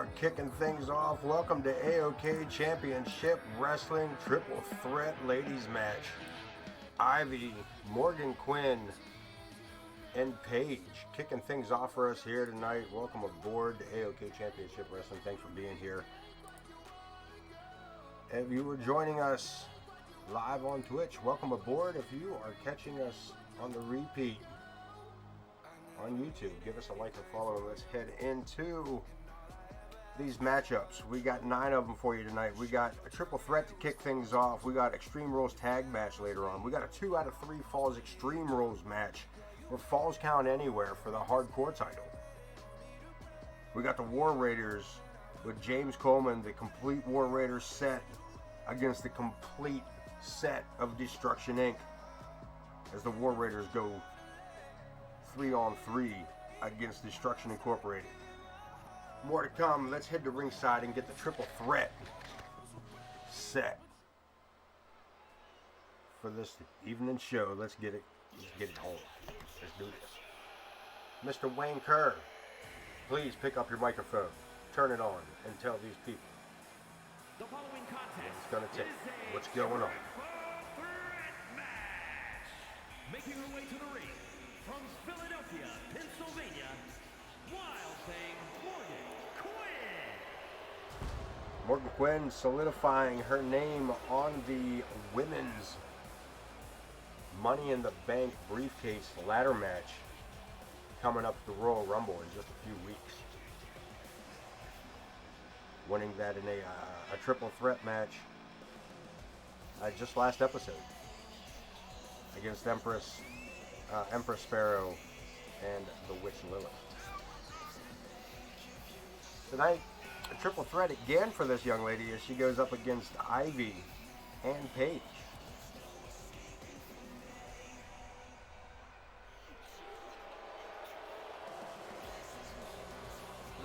are kicking things off. Welcome to AoK Championship Wrestling Triple Threat Ladies Match. Ivy, Morgan Quinn, and Paige kicking things off for us here tonight. Welcome aboard to AoK Championship Wrestling. Thanks for being here. If you were joining us live on Twitch, welcome aboard. If you are catching us on the repeat on YouTube, give us a like and follow, and let's head into these matchups. We got 9 of them for you tonight. We got a triple threat to kick things off. We got Extreme Rules tag match later on. We got a 2 out of 3 Falls Extreme Rules match where Falls count anywhere for the hardcore title. We got the War Raiders with James Coleman, the complete War Raiders set against the complete set of Destruction Inc. as the War Raiders go 3-on-3 against Destruction Incorporated. More to come. Let's head to ringside and get the triple threat set for this evening show. Let's get it home. Let's do this. Mr. Wayne Kerr, please pick up your microphone, turn it on, and tell these people the following contest what it's going to take. What's going on? Match. Making her way to the ring from Philadelphia, Pennsylvania, Wild Thing Morgan Quinn. Morgan Quinn solidifying her name on the women's Money in the Bank briefcase ladder match coming up at the Royal Rumble in just a few weeks. Winning that in a triple threat match just last episode against Empress Sparrow and the Witch Lilith. Tonight, a triple threat again for this young lady as she goes up against Ivy and Paige.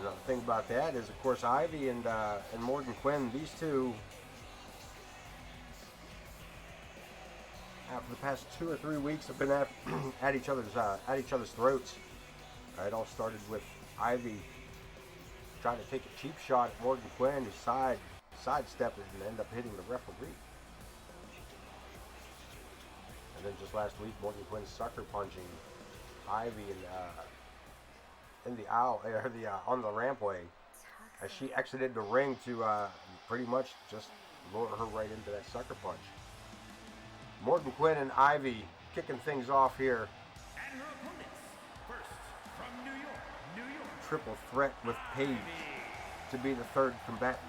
Another thing about that is, of course, Ivy and Morgan Quinn, these two, for the past 2 or 3 weeks, have been at each other's throats. It all started with Ivy trying to take a cheap shot at Morgan Quinn, who sidestepped it and ended up hitting the referee. And then just last week, Morgan Quinn sucker punching Ivy in the aisle, on the rampway, as she exited the ring to pretty much just lure her right into that sucker punch. Morgan Quinn and Ivy kicking things off here. And her opponents, first from New York. Triple threat with Paige to be the third combatant.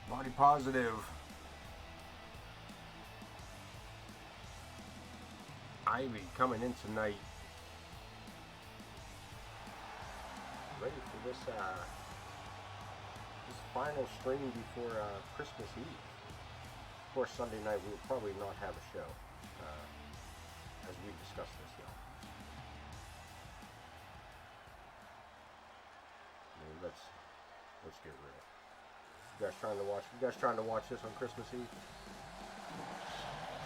Body positive. Ivy coming in tonight, ready for this final stream before Christmas Eve. Of course, Sunday night we will probably not have a show, as we discussed this, y'all. Let's get real. You guys trying to watch this on Christmas Eve? You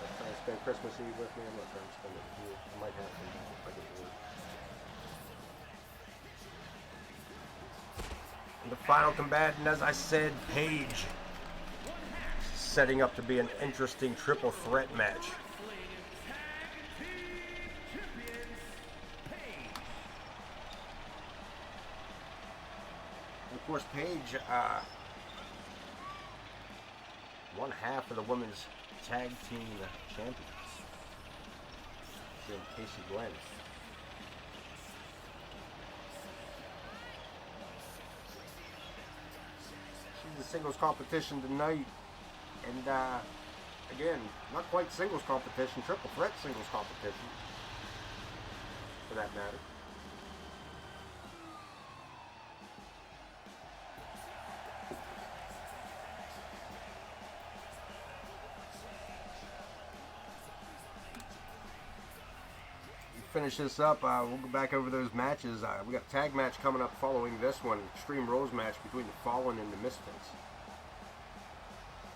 guys trying to spend Christmas Eve with me? I'm not trying to spend it with you. I might have to if I get bored. And the final combatant, as I said, Paige, setting up to be an interesting triple threat match. And of course, Paige, one half of the women's tag team champions. She and Casey Glenn. She's in singles competition tonight, and again, not quite singles competition, triple threat singles competition, for that matter. finish this up. We'll go back over those matches. We got a tag match coming up following this one. Extreme Rules match between the Fallen and the Misfits.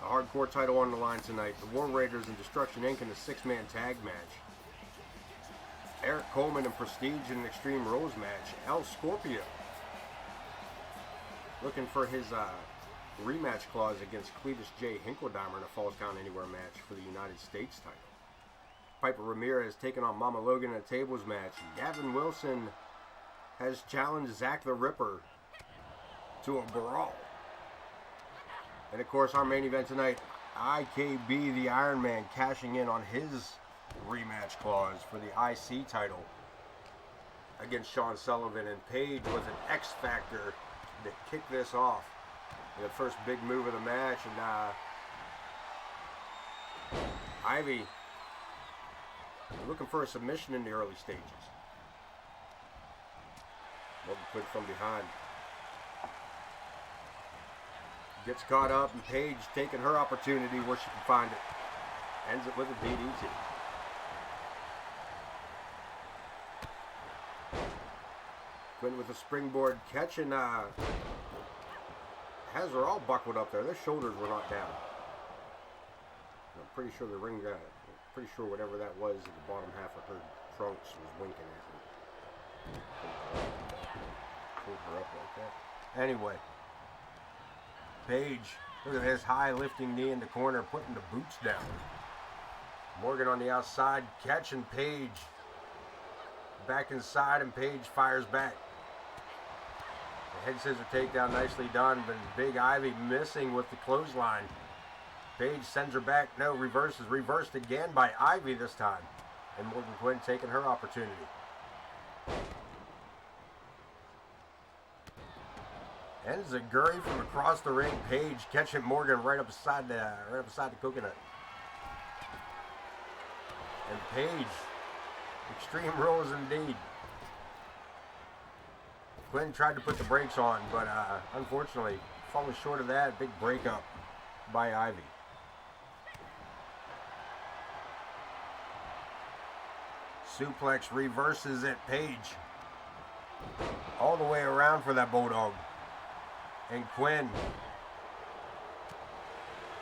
A hardcore title on the line tonight. The War Raiders and Destruction Inc. in a 6-man tag match. Eric Coleman and Prestige in an Extreme Rules match. Scorpio looking for his rematch clause against Cletus Hinkledimer in a Falls Count Anywhere match for the United States title. Piper Ramirez taking on Mama Logan in a tables match. Gavin Wilson has challenged Zakk the Ripper to a brawl. And of course, our main event tonight, IKB the Iron Man cashing in on his rematch clause for the IC title against Shawn Sullivan, and Paige with an X Factor to kick this off. The first big move of the match, and Ivy looking for a submission in the early stages. Logan put from behind. Gets caught up, and Paige taking her opportunity where she can find it. Ends it with a DDT. Quinn with a springboard catch, and has her all buckled up there. Their shoulders were not down. I'm pretty sure the ring guy, pretty sure whatever that was at the bottom half of her trunks was winking at me. Pulled her up like that. Anyway, Paige, look at this high lifting knee in the corner, putting the boots down. Morgan on the outside, catching Paige. Back inside, and Paige fires back. The head scissor takedown, nicely done, but Big Ivy missing with the clothesline. Paige sends her back. No, reverses. Reversed again by Ivy this time. And Morgan Quinn taking her opportunity. Ends a Gurry from across the ring. Paige catching Morgan right up beside the coconut. And Paige, Extreme Rules indeed. Quinn tried to put the brakes on, but unfortunately, falling short of that. Big breakup by Ivy. Suplex reverses it. Paige all the way around for that Bulldog. And Quinn.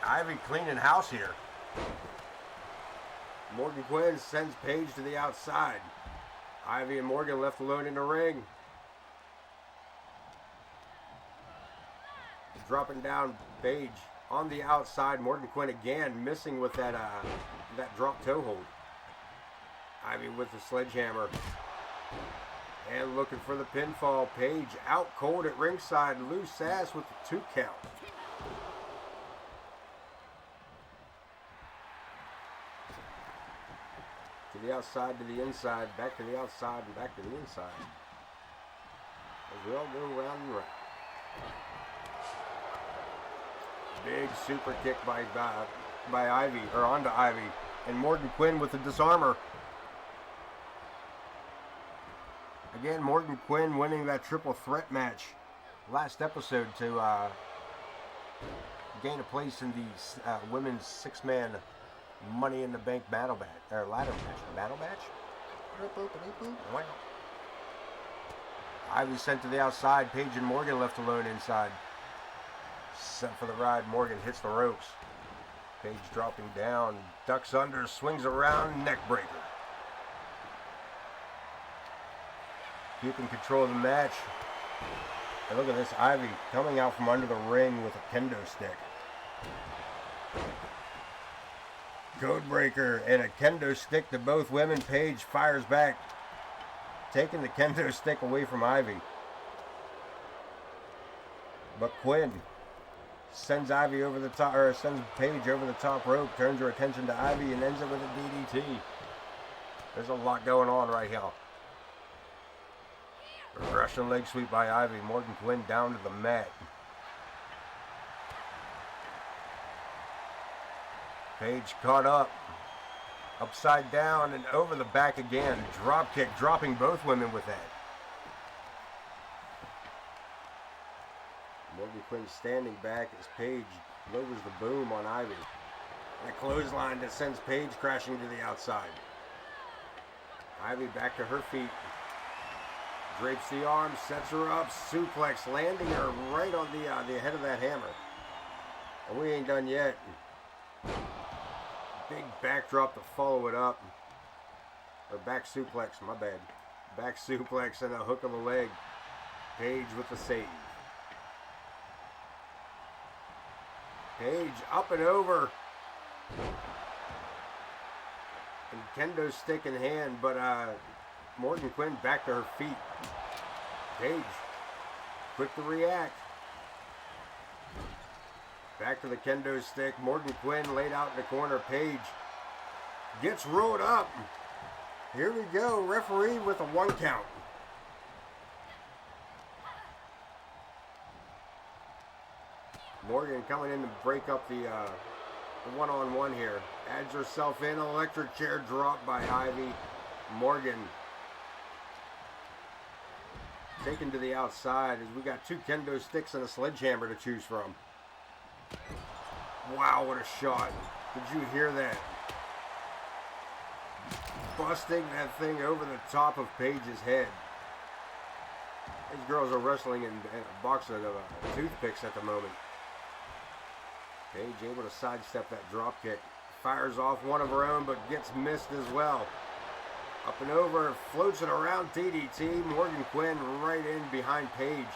Ivy cleaning house here. Morgan Quinn sends Paige to the outside. Ivy and Morgan left alone in the ring. Dropping down Paige on the outside. Morgan Quinn again missing with that drop toe hold. Ivy with the sledgehammer. And looking for the pinfall. Paige out cold at ringside. Loose Sass with the 2 count. To the outside, to the inside, back to the outside, and back to the inside. As we all go round and round. Big super kick by Ivy, or onto Ivy. And Morgan Quinn with the disarmer. Again, Morgan Quinn winning that triple threat match last episode to gain a place in the women's 6-man Money in the Bank ladder match. Battle match? Ivy sent to the outside. Paige and Morgan left alone inside. Set for the ride. Morgan hits the ropes. Paige dropping down. Ducks under. Swings around. Neck breaker. Keeping control of the match. And look at this. Ivy coming out from under the ring with a kendo stick. Codebreaker and a kendo stick to both women. Paige fires back, taking the kendo stick away from Ivy. But Quinn sends Ivy over the top, or sends Paige over the top rope, turns her attention to Ivy, and ends it with a DDT. There's a lot going on right here. Russian leg sweep by Ivy. Morgan Quinn down to the mat. Paige caught up, upside down and over the back again. Drop kick, dropping both women with that. Morgan Quinn standing back as Paige lowers the boom on Ivy. And a clothesline that sends Paige crashing to the outside. Ivy back to her feet. Drapes the arm, sets her up, suplex, landing her right on the head of that hammer. And we ain't done yet. Big backdrop to follow it up. Or back suplex, my bad. Back suplex and a hook of the leg. Paige with the save. Paige up and over. And kendo stick in hand, but Morgan Quinn back to her feet. Paige, quick to react. Back to the kendo stick. Morgan Quinn laid out in the corner. Paige gets rolled up. Here we go. Referee with a 1 count. Morgan coming in to break up the one-on-one here. Adds herself in. Electric chair drop by Ivy. Morgan taken to the outside as we got 2 kendo sticks and a sledgehammer to choose from. Wow, what a shot. Did you hear that? Busting that thing over the top of Paige's head. These girls are wrestling in a box of toothpicks at the moment. Paige able to sidestep that drop kick. Fires off one of her own, but gets missed as well. Up and over, floats it around DDT. Morgan Quinn right in behind Paige.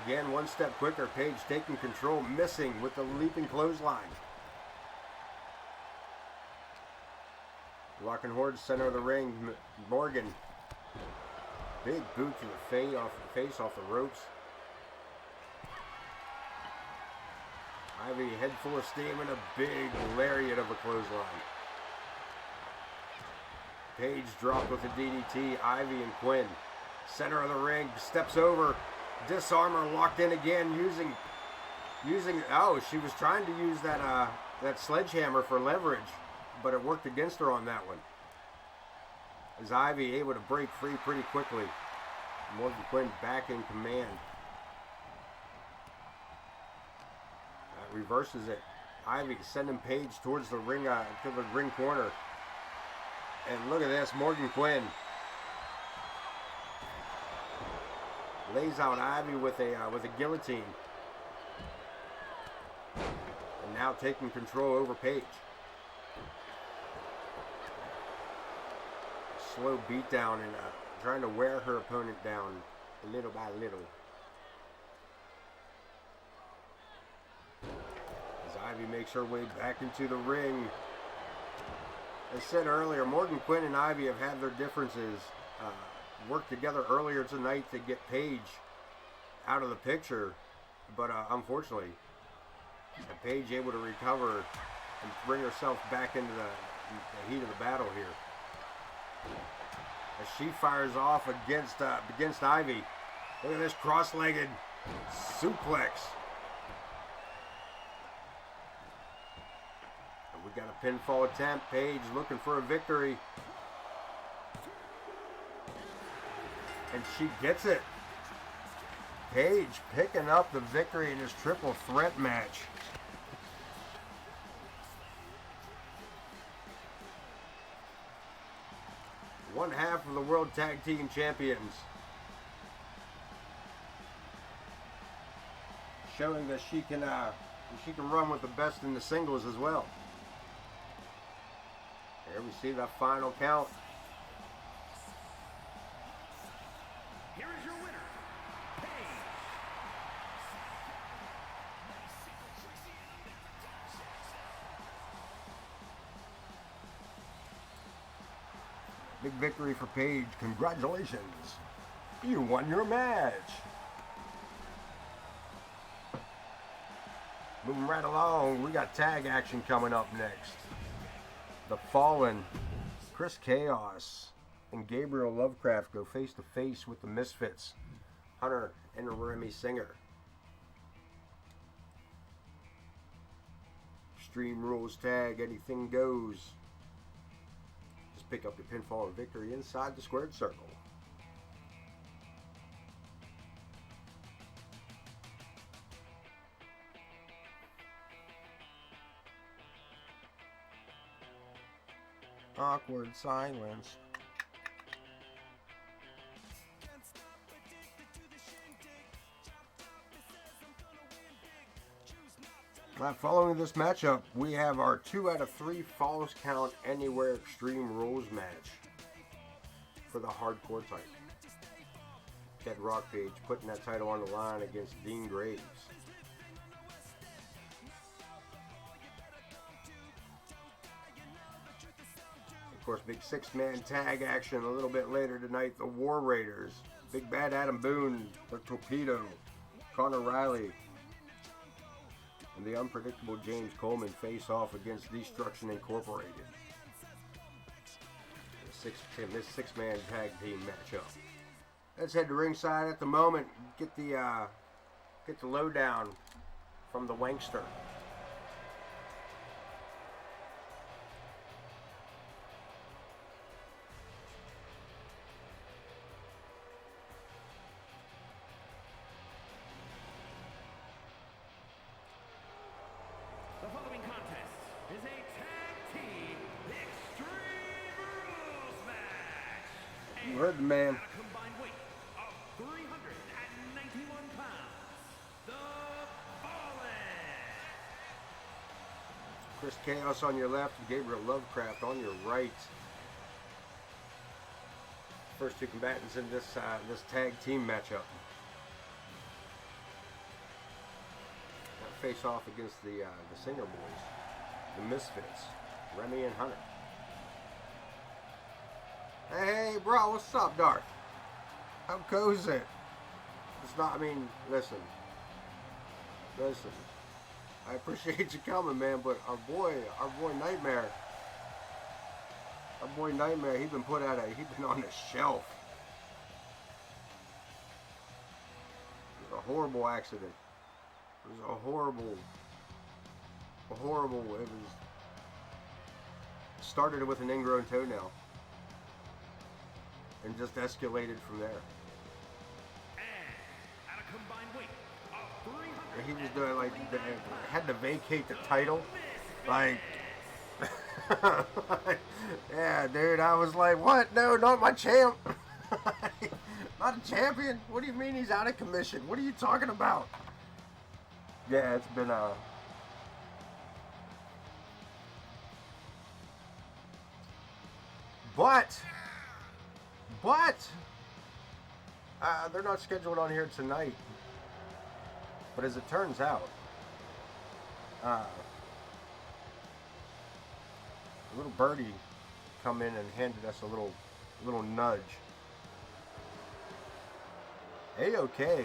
Again, 1 step quicker. Paige taking control, missing with the leaping clothesline. Locking Horde, center of the ring. Morgan. Big boot to the face off the ropes. Ivy head full of steam and a big lariat of a clothesline. Paige dropped with a DDT. Ivy and Quinn. Center of the ring. Steps over. Disarmer locked in again using oh, she was trying to use that sledgehammer for leverage, but it worked against her on that one. As Ivy able to break free pretty quickly. Morgan Quinn back in command. Reverses it. Ivy sending Paige towards the ring to the ring corner. And look at this, Morgan Quinn lays out Ivy with a guillotine. And now taking control over Paige. Slow beat down and trying to wear her opponent down little by little. As Ivy makes her way back into the ring. As I said earlier, Morgan Quinn and Ivy have had their differences. Worked together earlier tonight to get Paige out of the picture. But unfortunately, Paige able to recover and bring herself back into the heat of the battle here. As she fires off against Ivy. Look at this cross-legged suplex. And we got a pinfall attempt. Paige looking for a victory. And she gets it. Paige picking up the victory in this triple threat match. One half of the World Tag Team Champions. Showing that she can run with the best in the singles as well. There we see that final count. Here is your winner, Paige. Big victory for Paige. Congratulations. You won your match. Moving right along, we got tag action coming up next. The Fallen, Chris Chaos, and Gabriel Lovecraft go face to face with the Misfits, Hunter and Remy Singer. Extreme Rules tag, anything goes. Just pick up your pinfall and victory inside the squared circle. Awkward silence. Following this matchup, we have our 2 out of 3 Falls Count Anywhere Extreme Rules match for the hardcore title. Got Rockpage putting that title on the line against Dean Graves. Of course, big 6-man tag action a little bit later tonight. The War Raiders, Big Bad Adam Boone, the Torpedo, Connor Riley, and the unpredictable James Coleman face off against Destruction Incorporated. This 6-man tag team matchup. Let's head to ringside at the moment. Get the lowdown from the Wankster. The following contest is a tag team extreme rules match. You heard the man. At a combined weight of 391 pounds, the Fallen. Chris Chaos on your left, Gabriel Lovecraft on your right. First 2 combatants in this tag team matchup. Face off against the Singer Boys, the Misfits, Remy and Hunter. Hey, bro, what's up, Darth? How goes it? It's not. I mean, listen. I appreciate you coming, man, but our boy Nightmare, he's been been on the shelf. It was a horrible accident. It was a horrible, it was, started with an ingrown toenail and just escalated from there. And at a combined weight of 300. He was doing like, had to vacate the title, like, yeah, dude, I was like, what? No, not my champ. Not a champion? What do you mean he's out of commission? What are you talking about? Yeah, it's been but they're not scheduled on here tonight. But as it turns out, a little birdie come in and handed us a little nudge. AoK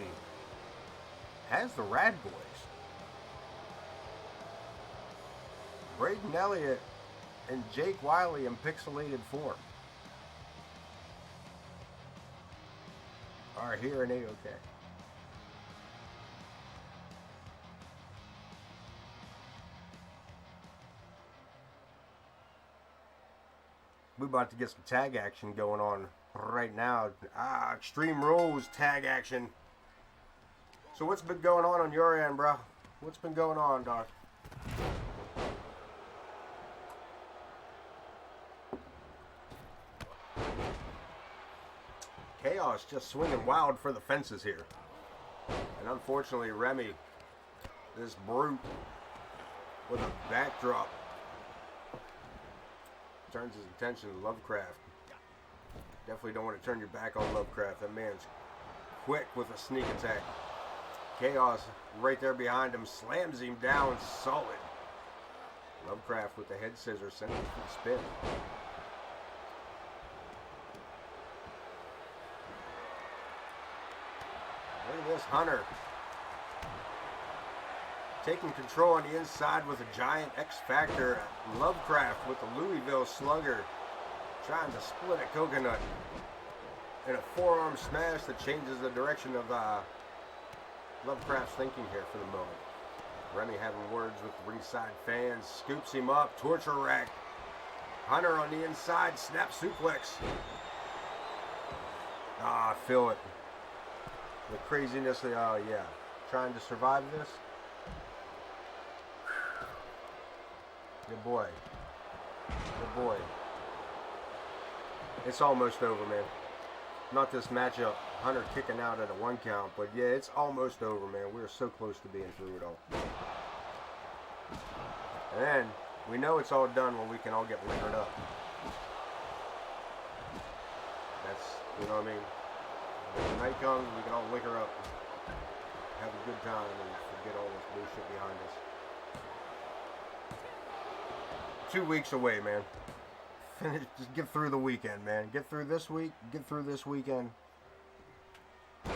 has the Rad Boys. Braden Elliott and Jake Wiley in pixelated form are here in AoK. We're about to get some tag action going on right now. Extreme Rules tag action. So what's been going on your end, bro? What's been going on, Doc? Chaos just swinging wild for the fences here. And unfortunately, Remy, this brute with a backdrop, turns his attention to Lovecraft. Definitely don't want to turn your back on Lovecraft. That man's quick with a sneak attack. Chaos right there behind him slams him down solid. Lovecraft with the head scissors sends him for the spin. Look at this Hunter taking control on the inside with a giant X Factor. Lovecraft with the Louisville Slugger trying to split a coconut. And a forearm smash that changes the direction of Lovecraft's thinking here for the moment. Remy having words with the ringside fans. Scoops him up. Torture rack. Hunter on the inside. Snap suplex. I feel it. The craziness of, yeah. Trying to survive this. Good boy. Good boy. It's almost over, man. Not this matchup. Hunter kicking out at a 1 count, but yeah, it's almost over, man. We're so close to being through it all. And then we know it's all done when we can all get liquored up. That's, you know what I mean? When the night comes, we can all liquor up, have a good time, and forget all this bullshit behind us. 2 weeks away, man. Finish, just get through the weekend, man. Get through this week, get through this weekend. And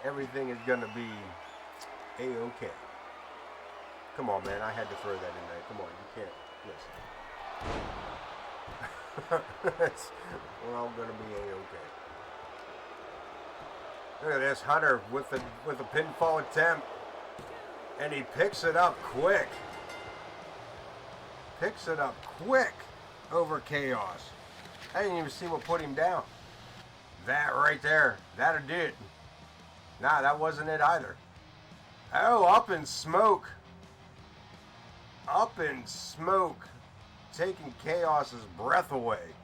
everything is gonna be AoK. Come on, man. I had to throw that in there. Come on, you can't listen. We're all gonna be AoK. Look at this, Hunter with the pinfall attempt. And he picks it up quick. Picks it up quick over Chaos. I didn't even see what put him down. That right there. That'll do it. Nah, that wasn't it either. Oh, up in smoke. Up in smoke. Taking Chaos's breath away.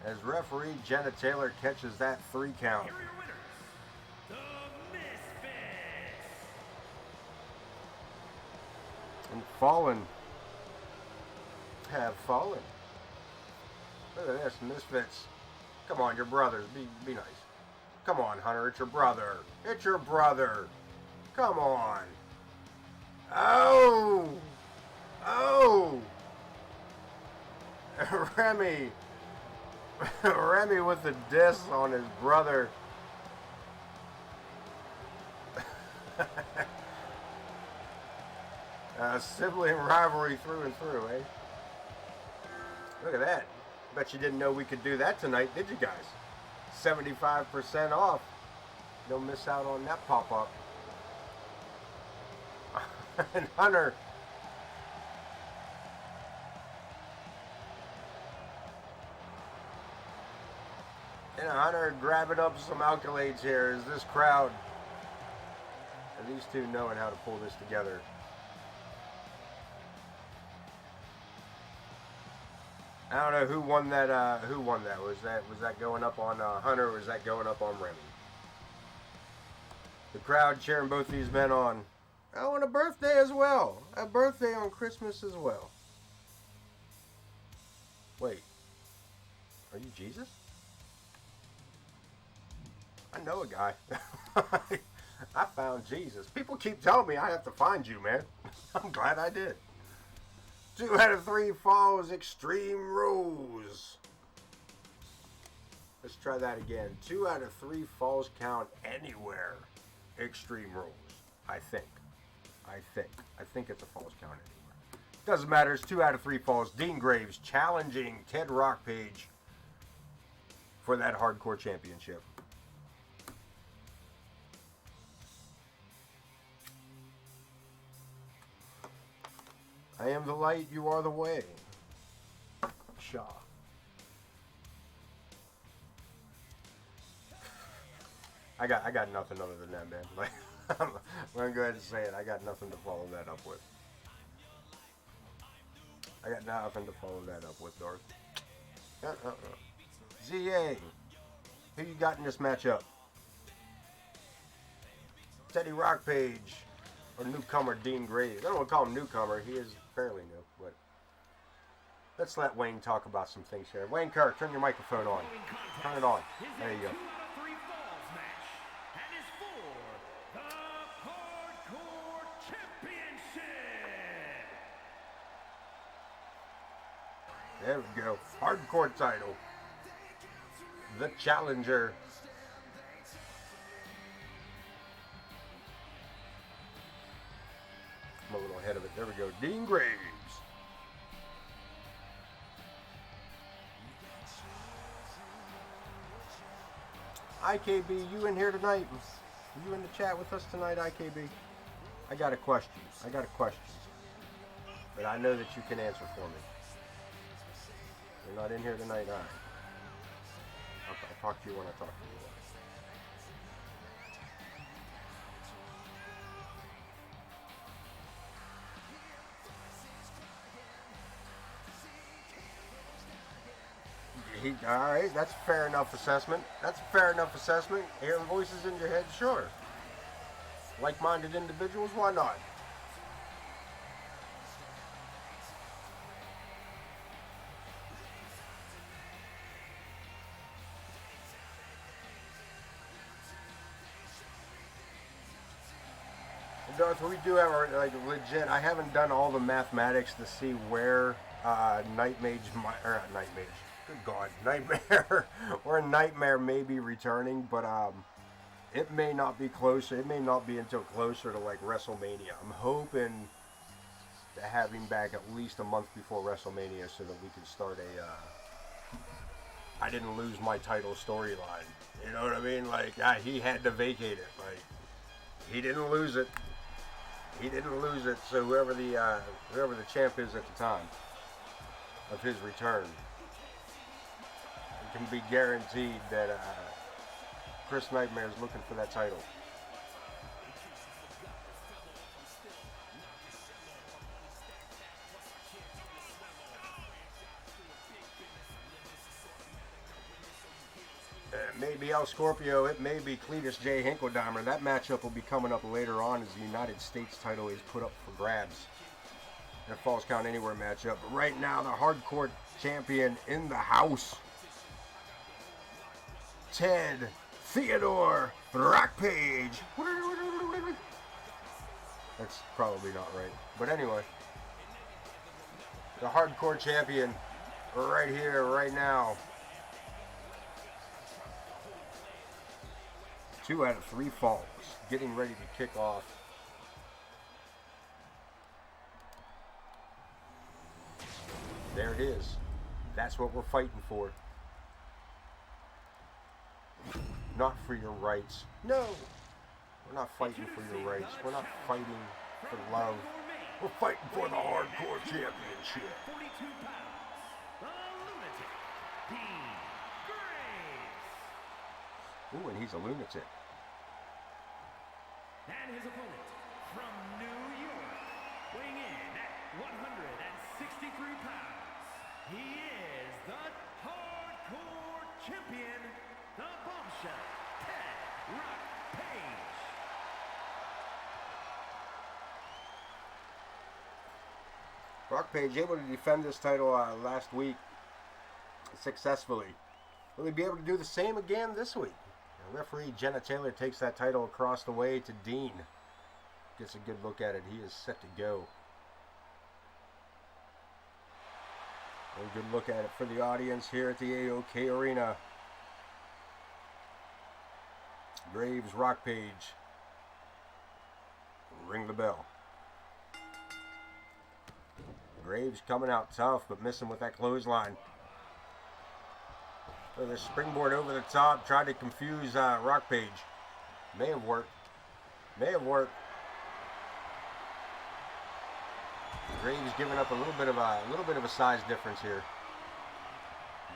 As referee Jenna Taylor catches that 3 count. Here are your winners, the Misfits. And Fallen have fallen. Look at this, Misfits. Come on, your brothers. Be nice. Come on, Hunter. It's your brother. It's your brother. Come on. Oh. Oh. Remy. Remy with the diss on his brother. Sibling rivalry through and through, eh? Look at that. Bet you didn't know we could do that tonight, did you guys? 75% off. Don't miss out on that pop-up. And Hunter. And Hunter grabbing up some accolades here. Is this crowd? Are these two knowing how to pull this together? I don't know who won that. Who won that? Was that going up on Hunter, or was that going up on Remy? The crowd cheering both these men on. Oh, on a birthday as well. A birthday on Christmas as well. Wait. Are you Jesus? I know a guy. I found Jesus. People keep telling me I have to find you, man. I'm glad I did. 2 out of 3 falls, Extreme Rules. Let's try that again. 2 out of 3 falls count anywhere. Extreme Rules. I think it's a falls count anywhere. Doesn't matter. It's 2 out of 3 falls. Dean Graves challenging Ted Rockpage for that hardcore championship. I am the light, you are the way. Shaw. I got nothing other than that, man. Like, I'm gonna go ahead and say it. I got nothing to follow that up with. Darth. ZA. Who you got in this matchup? Teddy Rockpage or newcomer Dean Graves. I don't want to call him newcomer. He is fairly new, but let's let Wayne talk about some things here. Wayne Kirk, turn your microphone on. Turn it on. There you go. There we go. Hardcore title. The challenger. I'm a little ahead of it. There we go. Dean Graves. IKB, you in here tonight? You in the chat with us tonight, IKB? I got a question. But I know that you can answer for me. You're not in here tonight, all right. I'll talk to you when I talk to you. All right, that's a fair enough assessment. That's a fair enough assessment. Hearing voices in your head, sure. Like-minded individuals, why not? Darth, we do have our, like, legit, I haven't done all the mathematics to see where Night Mage, or Night Mage, good God, Nightmare, or Nightmare may be returning, but it may not be closer, it may not be until closer to, like, WrestleMania. I'm hoping to have him back at least a month before WrestleMania so that we can start a, I didn't lose my title storyline. You know what I mean? Like, he had to vacate it. Like, he didn't lose it. He didn't lose it, so whoever the champ is at the time of his return, it can be guaranteed that Chris Nightmare is looking for that title. It may be El Scorpio, it may be Cletus J. Hinkledimer. That matchup will be coming up later on as the United States title is put up for grabs. That Falls Count Anywhere matchup. But right now, the hardcore champion in the house, Ted Theodore Rockpage. That's probably not right. But anyway, the hardcore champion right here, right now. 2 out of 3 falls, getting ready to kick off. There it is. That's what we're fighting for. Not for your rights. No! We're not fighting for your rights. We're not fighting for love. We're fighting for the hardcore championship. 42 pounds, the lunatic, Dean Graves. Ooh, and he's a lunatic. And his opponent from New York, weighing in at 163 pounds, he is the hardcore champion, the bombshell, Ted Rockpage. Rockpage able to defend this title last week successfully. Will he be able to do the same again this week? Referee Jenna Taylor takes that title across the way to Dean. Gets a good look at it. He is set to go. A good look at it for the audience here at the AoK Arena. Graves, Rockpage. Ring the bell. Graves coming out tough, but missing with that clothesline. So the springboard over the top, tried to confuse Rockpage. May have worked. May have worked. Graves giving up a little bit of a size difference here.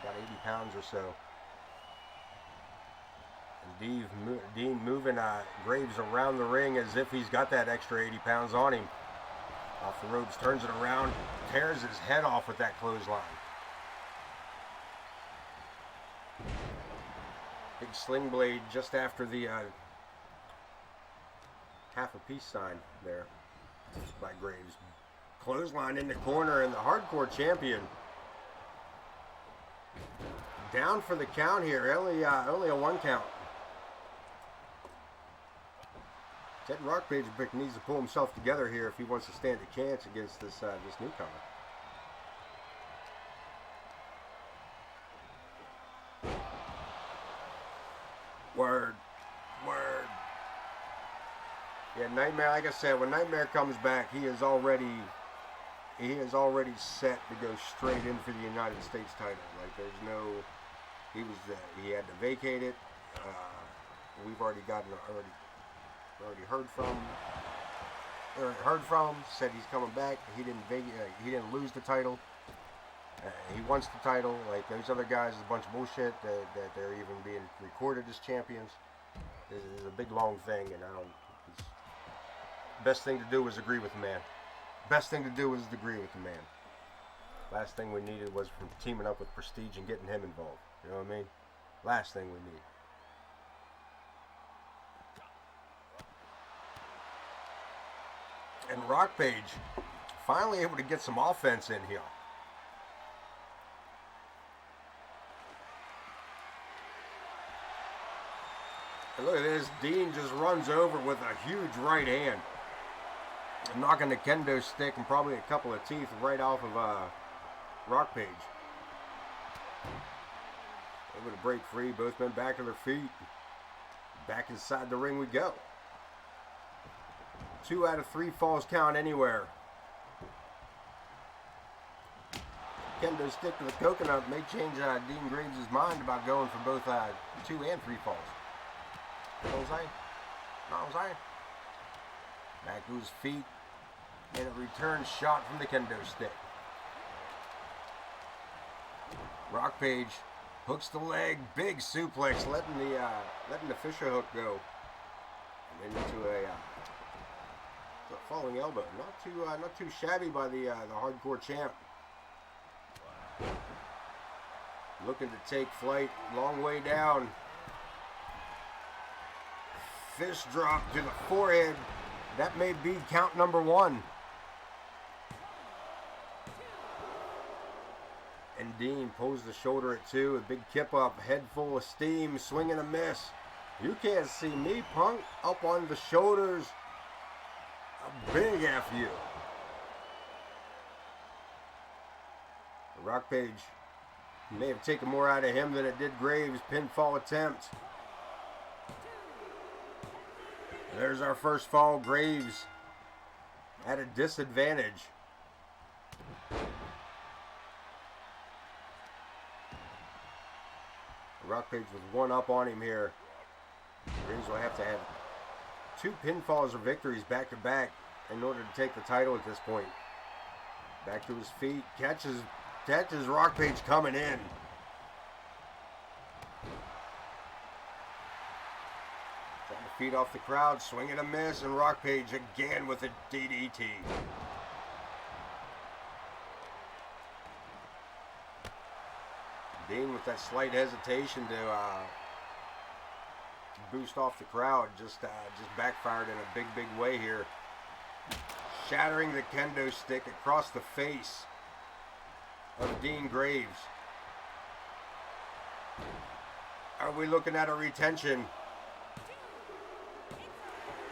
About 80 pounds or so. And Dean moving Graves around the ring as if he's got that extra 80 pounds on him. Off the ropes, turns it around, tears his head off with that clothesline. Big sling blade just after the half a peace sign there by Graves. Clothesline in the corner, and the hardcore champion down for the count here. Only a 1 count. Ted Rockpage needs to pull himself together here if he wants to stand a chance against this newcomer. Word. Yeah, Nightmare, like I said, when Nightmare comes back, he is already set to go straight in for the United States title. Like, there's no, he had to vacate it. We've already heard from him, said he's coming back. He didn't lose the title. He wants the title. Like, those other guys is a bunch of bullshit that they're even being recorded as champions. This is a big long thing, and best thing to do is agree with the man. Best thing to do is agree with the man. Last thing we needed was from teaming up with Prestige and getting him involved. You know what I mean? Last thing we need. And Rockpage finally able to get some offense in here. And look at this. Dean just runs over with a huge right hand. Knocking the kendo stick and probably a couple of teeth right off of Rockpage. Able to break free. Both men back to their feet. Back inside the ring we go. 2 out of 3 falls count anywhere. Kendo stick to the coconut may change Dean Graves' mind about going for both 2 and 3 falls. You know what I'm saying? You know what I'm saying? Back to his feet. And a return shot from the kendo stick. Rockpage hooks the leg. Big suplex. Letting the fisher hook go. And then into a falling elbow. Not too shabby by the hardcore champ. Looking to take flight. Long way down. Fist drop to the forehead. That may be count number 1. And Dean pulls the shoulder at 2. A big kip up. Head full of steam. Swing and a miss. You can't see me, punk. Up on the shoulders. A big F-U. Rockpage may have taken more out of him than it did Graves. Pinfall attempt. There's our first fall. Graves at a disadvantage. Rockpage with 1 up on him here. Graves will have to have 2 pinfalls or victories back to back in order to take the title at this point. Back to his feet. Catches Rockpage coming in. Trying to feed off the crowd. Swing and a miss. And Rockpage again with a DDT. Dean with that slight hesitation to boost off the crowd just backfired in a big way here. Shattering the kendo stick across the face of Dean Graves. Are we looking at a retention?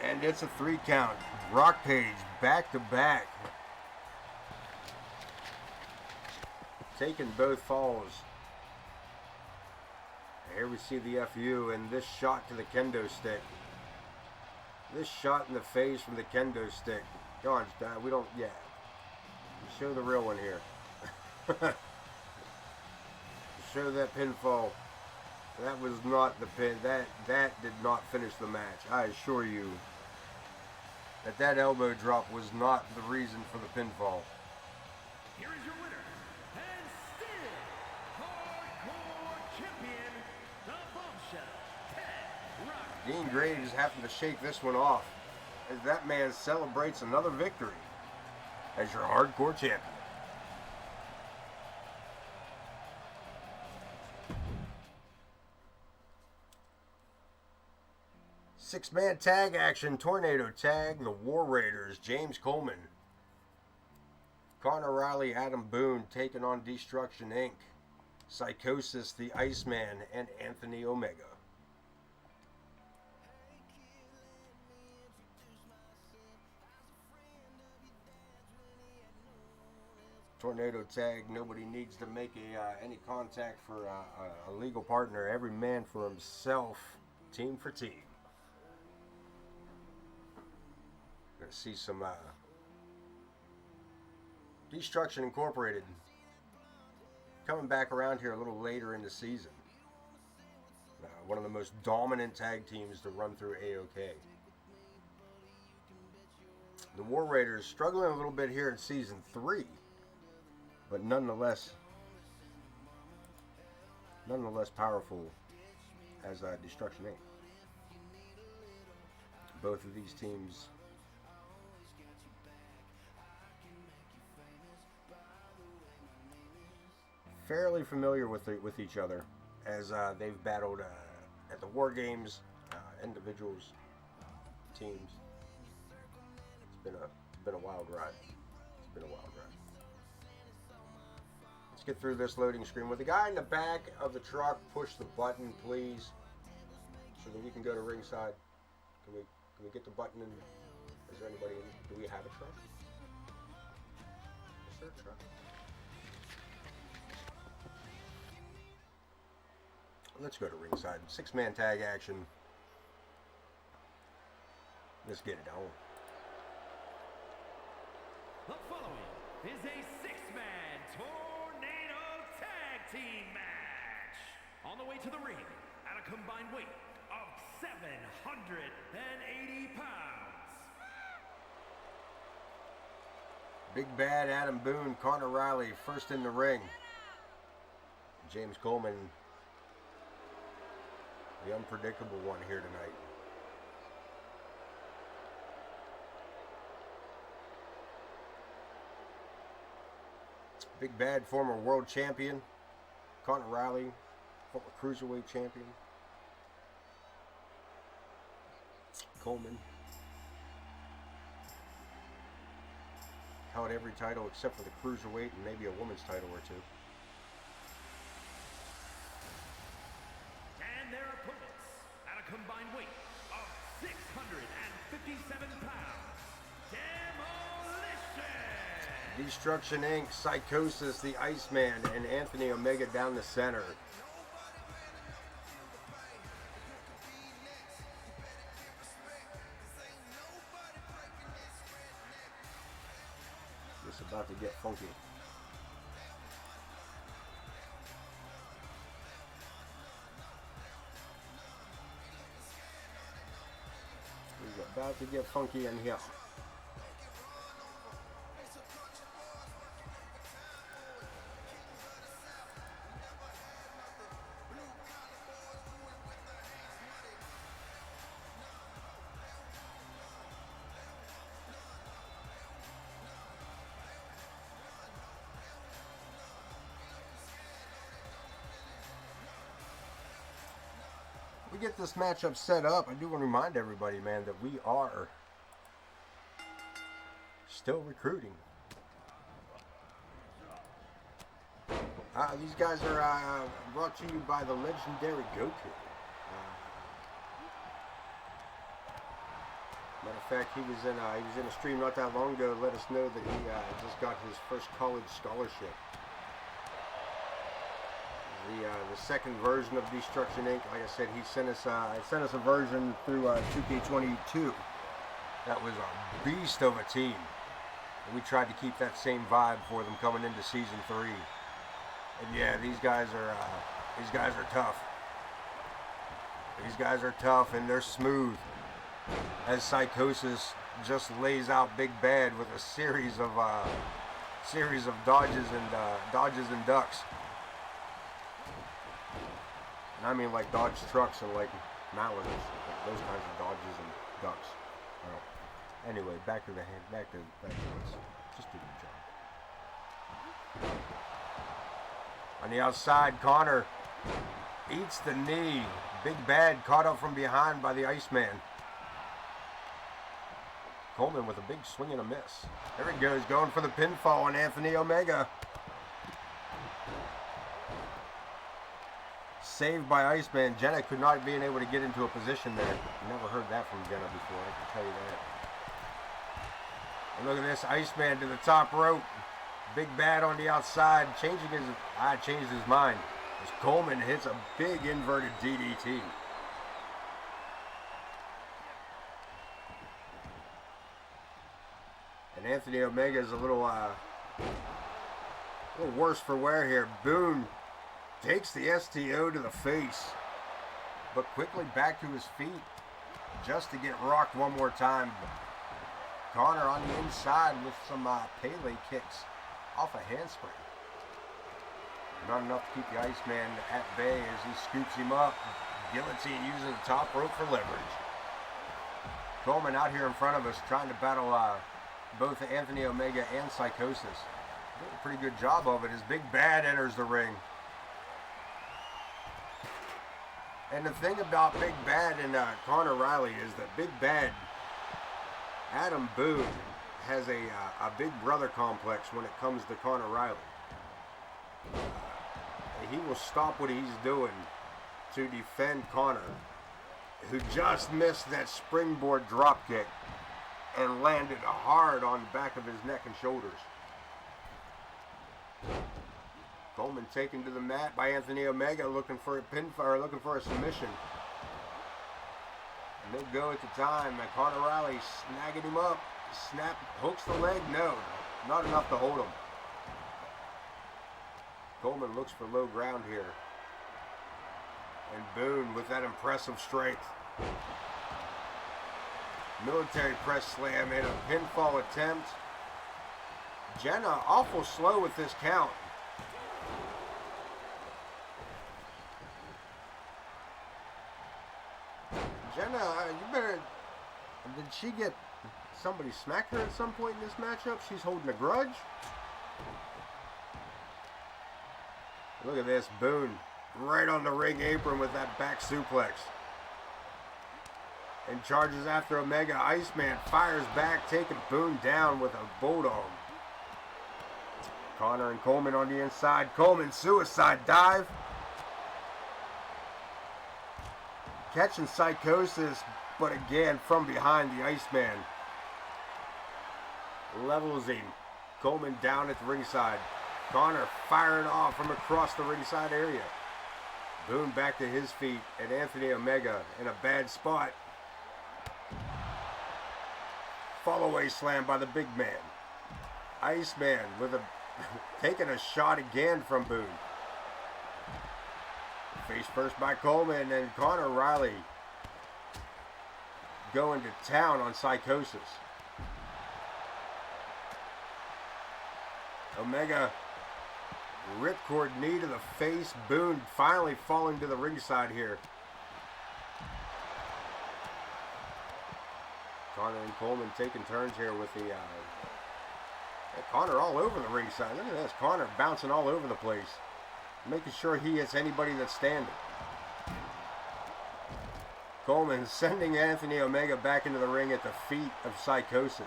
And it's a 3 count. Rockpage back to back. Taking both falls. Here we see the FU and this shot to the kendo stick. This shot in the face from the kendo stick. Go on, we don't, yeah. Show the real one here. Show that pinfall. That was not the pin. That did not finish the match. I assure you that elbow drop was not the reason for the pinfall. Here is your winner, and still hardcore champion, the Bombshell, Ted Rock. Dean Graves is having to shake this one off as that man celebrates another victory as your hardcore champion. Six-man tag action, tornado tag, the War Raiders, James Coleman, Connor Riley, Adam Boone taking on Destruction Inc., Psychosis, the Iceman, and Anthony Omega. Tornado tag, nobody needs to make any contact for a legal partner. Every man for himself, team for team. Gonna see some Destruction Incorporated coming back around here a little later in the season. One of the most dominant tag teams to run through AoK. The War Raiders struggling a little bit here in season 3, but nonetheless powerful as Destruction Inc. Both of these teams fairly familiar with each other, as they've battled at the War Games, individuals, teams. It's been a wild ride. It's been a wild ride. Let's get through this loading screen. With the guy in the back of the truck, push the button, please, so that we can go to ringside. Can we get the button in? Is there anybody in? Do we have a truck? Is there a truck? Let's go to ringside. 6-man tag action. Let's get it on. The following is a 6-man tornado tag team match. On the way to the ring at a combined weight of 780 pounds. Big Bad Adam Boone, Connor Riley, first in the ring. James Coleman, the unpredictable one here tonight. Big Bad, former world champion. Connor Riley, former cruiserweight champion. Coleman held every title except for the cruiserweight and maybe a woman's title or two. And their opponents at a combined weight of 657 pounds. Demolition! Destruction Inc., Psychosis, the Iceman, and Anthony Omega down the center. It's about to get funky. It's about to get funky in here. We get this matchup set up. I do want to remind everybody, man, that we are still recruiting. These guys are brought to you by the legendary Goku. Matter of fact, he was in a stream not that long ago. Let us know that he just got his first college scholarship. The second version of Destruction Inc. Like I said, he sent us a version through 2K22 that was a beast of a team. And we tried to keep that same vibe for them coming into season 3. And yeah, these guys are tough. These guys are tough and they're smooth. As Psychosis just lays out Big Bad with a series of dodges and ducks. And I mean like Dodge trucks and like Mallards, like those kinds of dodges and ducks. Well, anyway, back to this. Just do the job. On the outside, Connor eats the knee. Big Bad caught up from behind by the Iceman. Coleman with a big swing and a miss. There he goes, going for the pinfall on Anthony Omega. Saved by Iceman. Jenna could not be able to get into a position there. Never heard that from Jenna before, I can tell you that. And look at this, Iceman to the top rope. Big Bad on the outside, changed his mind. As Coleman hits a big inverted DDT. And Anthony Omega is a little worse for wear here. Boone takes the STO to the face, but quickly back to his feet just to get rocked one more time. Connor on the inside with some Pele kicks off a handspring. Not enough to keep the Iceman at bay as he scoops him up. Guillotine using the top rope for leverage. Coleman out here in front of us trying to battle both Anthony Omega and Psychosis. Did a pretty good job of it as Big Bad enters the ring. And the thing about Big Bad and Conor Riley is that Big Bad, Adam Boone, has a big brother complex when it comes to Conor Riley. He will stop what he's doing to defend Conor, who just missed that springboard dropkick and landed hard on the back of his neck and shoulders. Coleman taken to the mat by Anthony Omega, looking for a pinfall, or looking for a submission. And they'll go at the time. And Conor Riley snagging him up. Snap, hooks the leg. No, not enough to hold him. Coleman looks for low ground here. And Boone with that impressive strength. Military press slam and a pinfall attempt. Jenna awful slow with this count. Jenna, you better... Did she get... Somebody smacked her at some point in this matchup? She's holding a grudge? Look at this. Boone right on the ring apron with that back suplex. And charges after Omega. Iceman fires back, taking Boone down with a bulldog. Conor and Coleman on the inside. Coleman suicide dive. Catching Psychosis, but again from behind the Iceman. Levels him. Coleman down at the ringside. Conor firing off from across the ringside area. Boone back to his feet, and Anthony Omega in a bad spot. Follow-away slam by the big man. Iceman with a taking a shot again from Boone. Face first by Coleman, and Conor Riley going to town on Psychosis. Omega ripcord knee to the face. Boone finally falling to the ringside here. Conor and Coleman taking turns here with the Conor all over the ringside. Look at this. Conor bouncing all over the place, making sure he hits anybody that's standing. Coleman sending Anthony Omega back into the ring at the feet of Psychosis.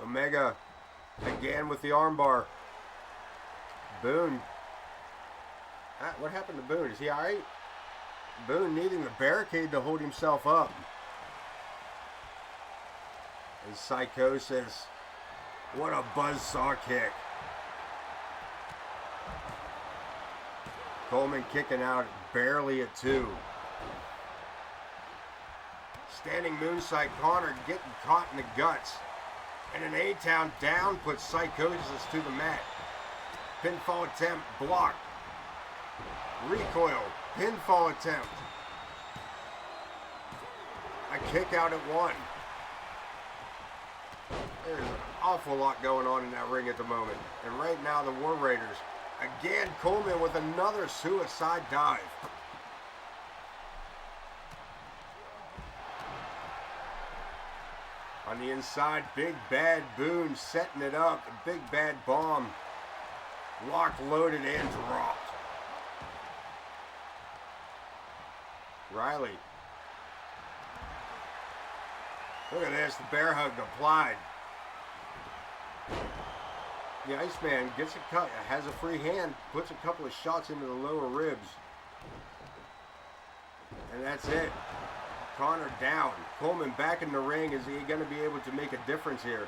Omega again with the armbar. Boone. What happened to Boone? Is he alright? Boone needing the barricade to hold himself up. And Psychosis. What a buzzsaw kick. Coleman kicking out barely at 2. Standing moonsault. Conor getting caught in the guts. And an A-Town down puts Psychosis to the mat. Pinfall attempt blocked. Recoil. Pinfall attempt. A kick out at 1. There's an awful lot going on in that ring at the moment. And right now the War Raiders. Again, Coleman with another suicide dive. On the inside, Big Bad Boone setting it up. The Big Bad Bomb. Locked, loaded, and dropped. Riley. Look at this, the bear hug applied. The Iceman gets a cut, has a free hand, puts a couple of shots into the lower ribs. And that's it. Conor down. Coleman back in the ring. Is he going to be able to make a difference here?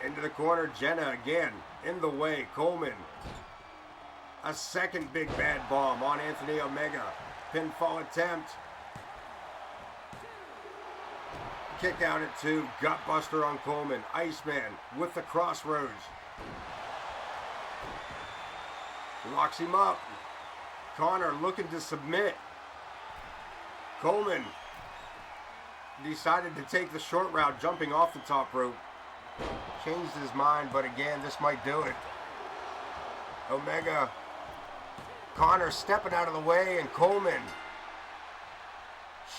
Into the corner, Jenna again. In the way, Coleman. A second Big Bad Bomb on Anthony Omega. Pinfall attempt. Kick out at 2. Gutbuster on Coleman. Iceman with the crossroads. Locks him up. Conor looking to submit. Coleman decided to take the short route, jumping off the top rope. Changed his mind, but again, this might do it. Omega. Conor stepping out of the way, and Coleman.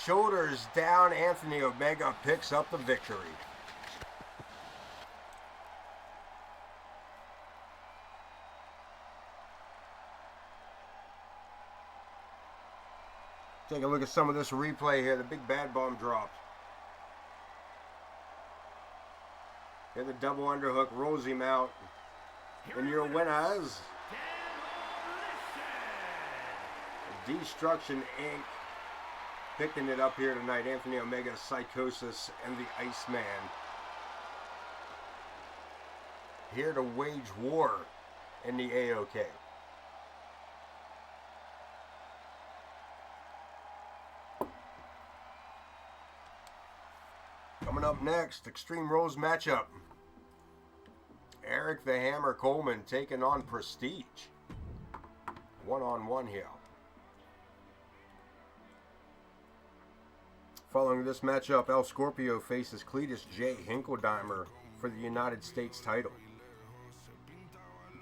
Shoulders down. Anthony Omega picks up the victory. Take a look at some of this replay here. The big bad bomb dropped. Here the double underhook rolls him out. And your winners, Destruction Inc. Picking it up here tonight. Anthony Omega, Psychosis, and the Iceman. Here to wage war in the AoK. Coming up next, Extreme Rules matchup. Eric the Hammer Coleman taking on Prestige. One-on-one here. Following this matchup, El Scorpio faces Cletus J. Hinkledimer for the United States title.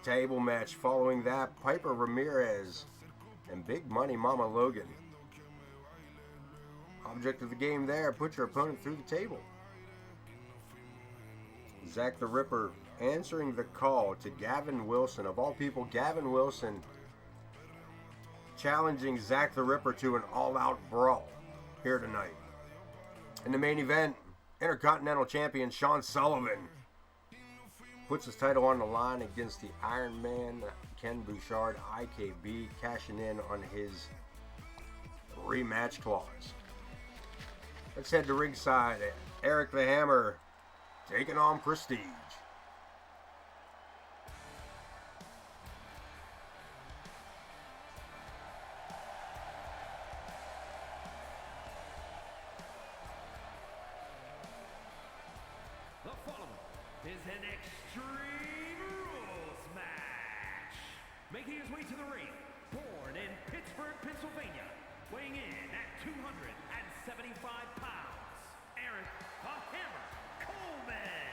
Table match following that, Piper Ramirez and Big Money Mama Logan. Object of the game there, put your opponent through the table. Zakk the Ripper answering the call to Gavin Wilson. Of all people, Gavin Wilson challenging Zakk the Ripper to an all-out brawl here tonight. In the main event, Intercontinental Champion Shawn Sullivan puts his title on the line against the Iron Man Ken Bouchard, IKB, cashing in on his rematch clause. Let's head to ringside. Eric the Hammer taking on Prestige. The following is an Extreme Rules match. Making his way to the ring, born in Pittsburgh, Pennsylvania, weighing in at 275 pounds, Eric the Hammer Coleman.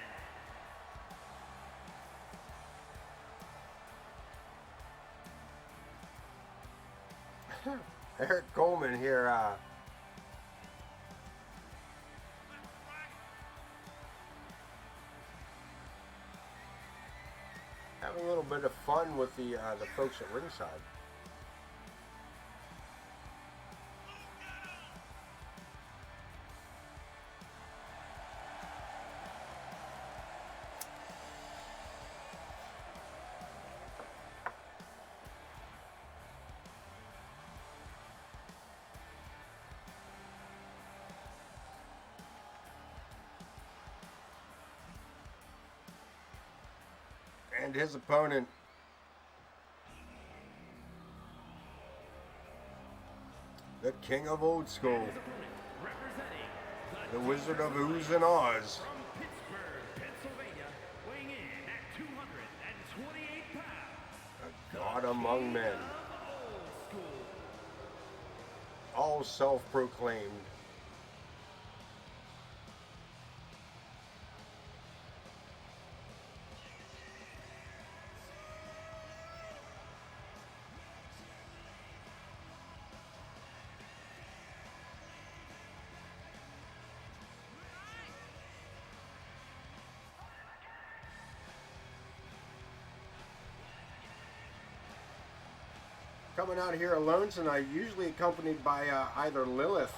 Eric Coleman here, having a little bit of fun with the folks at ringside. And his opponent, the King of Old School, the Wizard of Ooze and Ahs, From Pittsburgh, Pennsylvania, weighing in at 228 pounds, a god among men, Old School. all self-proclaimed. Coming out here alone tonight, usually accompanied by either Lilith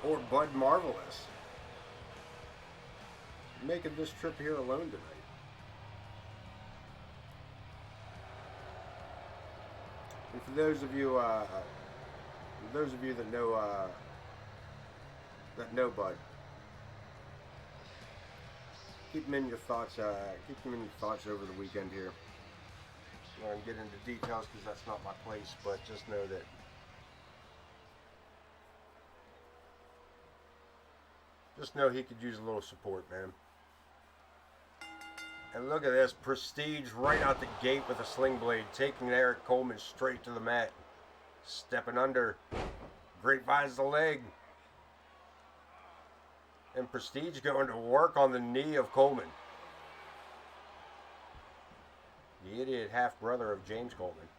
or Bud Marvelous. Making this trip here alone tonight. And for those of you that know Bud, keep them in your thoughts. Keep them in your thoughts over the weekend here. I'm not going to get into details because that's not my place, but just know that he could use a little support, man. And look at this, Prestige right out the gate with a sling blade, taking Eric Coleman straight to the mat. Stepping under, grapevines the leg. And Prestige going to work on the knee of Coleman. The idiot half-brother of James Coleman.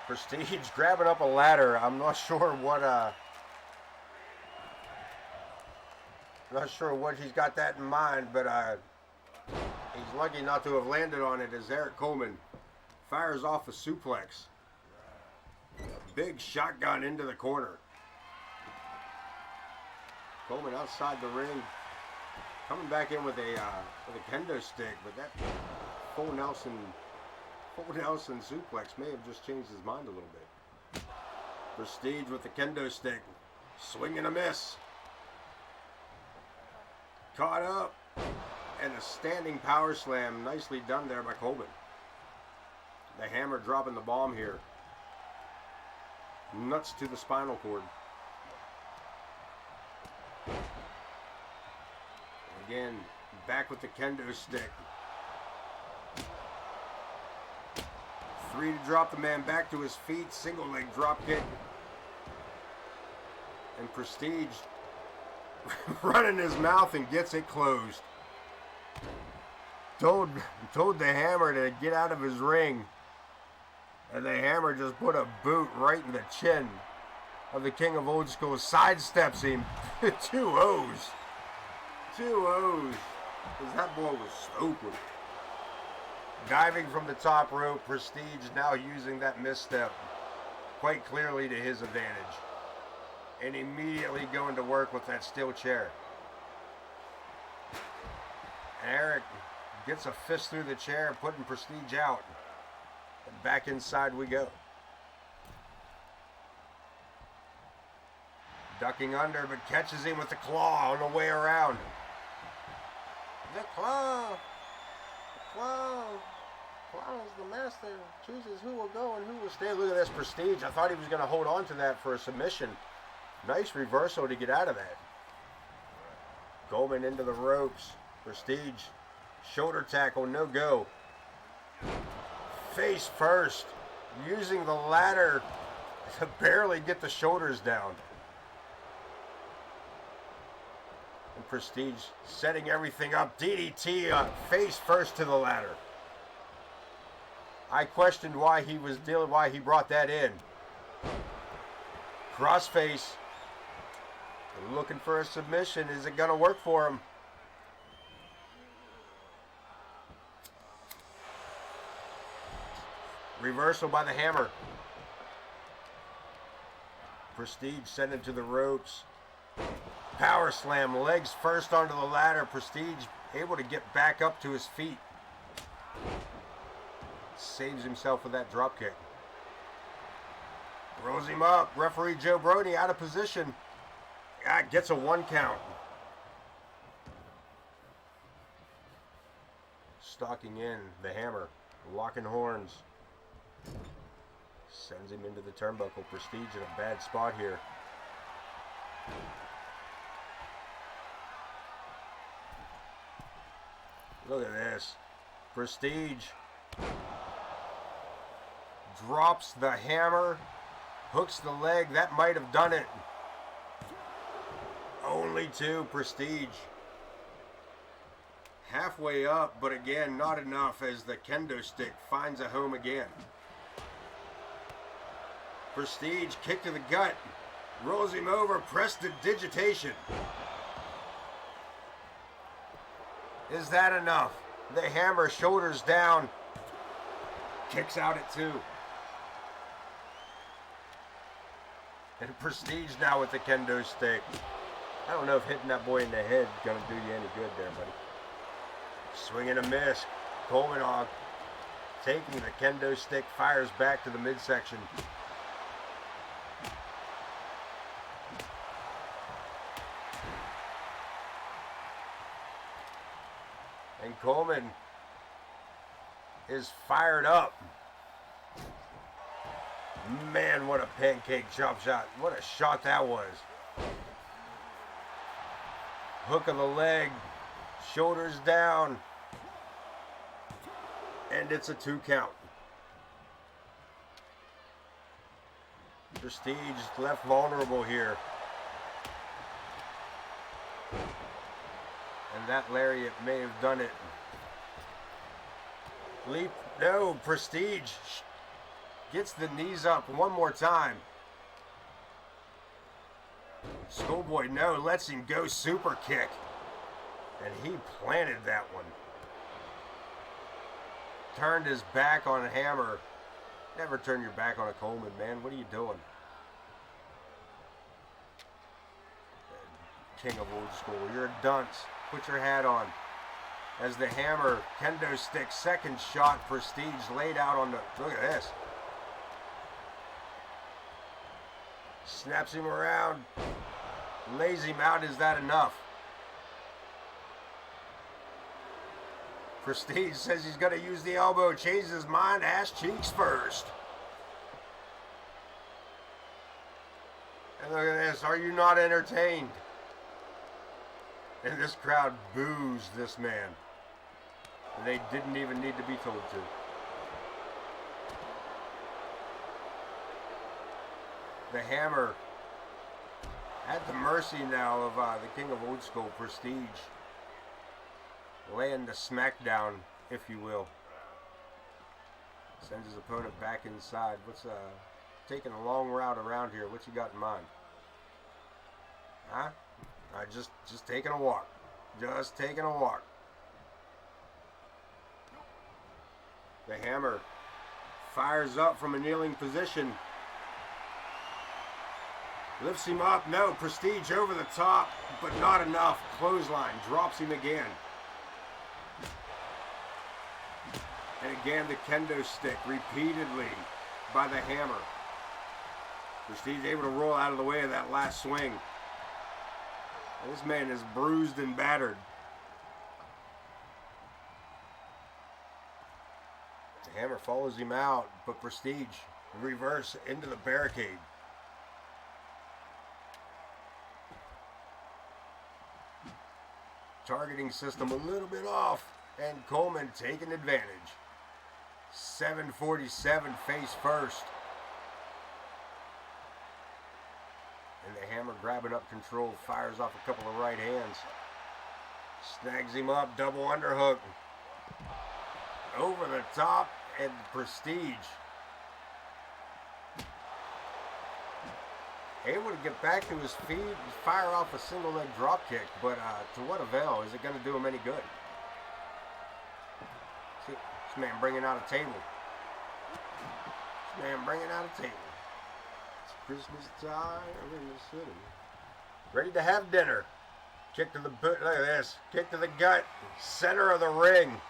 Prestige grabbing up a ladder. I'm not sure what he's got that in mind, but he's lucky not to have landed on it as Eric Coleman fires off a suplex. big shotgun into the corner. Coleman outside the ring, coming back in with a kendo stick, but that full Nelson suplex may have just changed his mind a little bit. Prestige with the kendo stick, swing and a miss. Caught up, and a standing power slam, nicely done there by Coleman. The hammer dropping the bomb here. Nuts to the spinal cord. Again, back with the kendo stick. 3 to drop the man back to his feet. Single leg drop kick. And Prestige running his mouth and gets it closed. Told the hammer to get out of his ring. And the hammer just put a boot right in the chin of the King of Old School. Sidesteps him. 2 O's. 2 O's. Because that boy was stupid. Diving from the top rope. Prestige now using that misstep quite clearly to his advantage. And immediately going to work with that steel chair. Eric gets a fist through the chair, putting Prestige out. And back inside we go. Ducking under, but catches him with the claw on the way around. The claw. The claw. Claw is the master. Chooses who will go and who will stay. Look at this Prestige. I thought he was going to hold on to that for a submission. Nice reversal to get out of that. Coleman into the ropes. Prestige. Shoulder tackle, no go. Face first. Using the ladder to barely get the shoulders down. And Prestige setting everything up. DDT face first to the ladder. I questioned why he brought that in. Crossface. Looking for a submission. Is it going to work for him? Reversal by the hammer. Prestige sent him to the ropes. Power slam, legs first onto the ladder. Prestige able to get back up to his feet. Saves himself with that drop kick. Rolls him up. Referee Joe Brody out of position. Gets a 1 count. Stalking in the hammer. Locking horns. Sends him into the turnbuckle. Prestige in a bad spot here. Look at this. Prestige drops the hammer. Hooks the leg. That might have done it. Only 2. Prestige. Halfway up, but again, not enough as the kendo stick finds a home again. Prestige, kick to the gut. Rolls him over, prestidigitation. Is that enough? The hammer, shoulders down. Kicks out at 2. And Prestige now with the kendo stick. I don't know if hitting that boy in the head is going to do you any good there, buddy. Swing and a miss. Coleman taking the kendo stick, fires back to the midsection. And Coleman is fired up. Man, what a pancake chop shot. What a shot that was. Hook of the leg. Shoulders down. And it's a 2 count. Prestige left vulnerable here. And that lariat may have done it. Leap. No, Prestige gets the knees up one more time. Schoolboy, no, lets him go. Super kick. And he planted that one. Turned his back on Hammer. Never turn your back on a Coleman, man. What are you doing? King of old school. You're a dunce. Put your hat on. As the hammer, kendo stick, second shot, Prestige laid out on the... Look at this. Snaps him around. Lays him out. Is that enough? Prestige says he's going to use the elbow. Changes his mind. Ass cheeks first. And look at this. Are you not entertained? And this crowd boos this man. And they didn't even need to be told to. The hammer at the mercy now of the king of old school, Prestige. Laying the smackdown, if you will. Sends his opponent back inside. What's taking a long route around here? What you got in mind? Huh? Just taking a walk. Just taking a walk. The hammer fires up from a kneeling position. Lifts him up. No, Prestige over the top, but not enough. Clothesline drops him again. And again, the kendo stick repeatedly by the hammer. Prestige able to roll out of the way of that last swing. And this man is bruised and battered. The hammer follows him out, but Prestige reverse into the barricade. Targeting system a little bit off, and Coleman taking advantage. 747 face first. And the hammer grabbing up control, fires off a couple of right hands. Snags him up, double underhook. Over the top, and Prestige able to get back to his feet and fire off a single leg drop kick, but to what avail? Is it going to do him any good? See, this man bringing out a table. This man bringing out a table. It's Christmas time in the city. Ready to have dinner. Kick to the boot. Look at this. Kick to the gut. Center of the ring.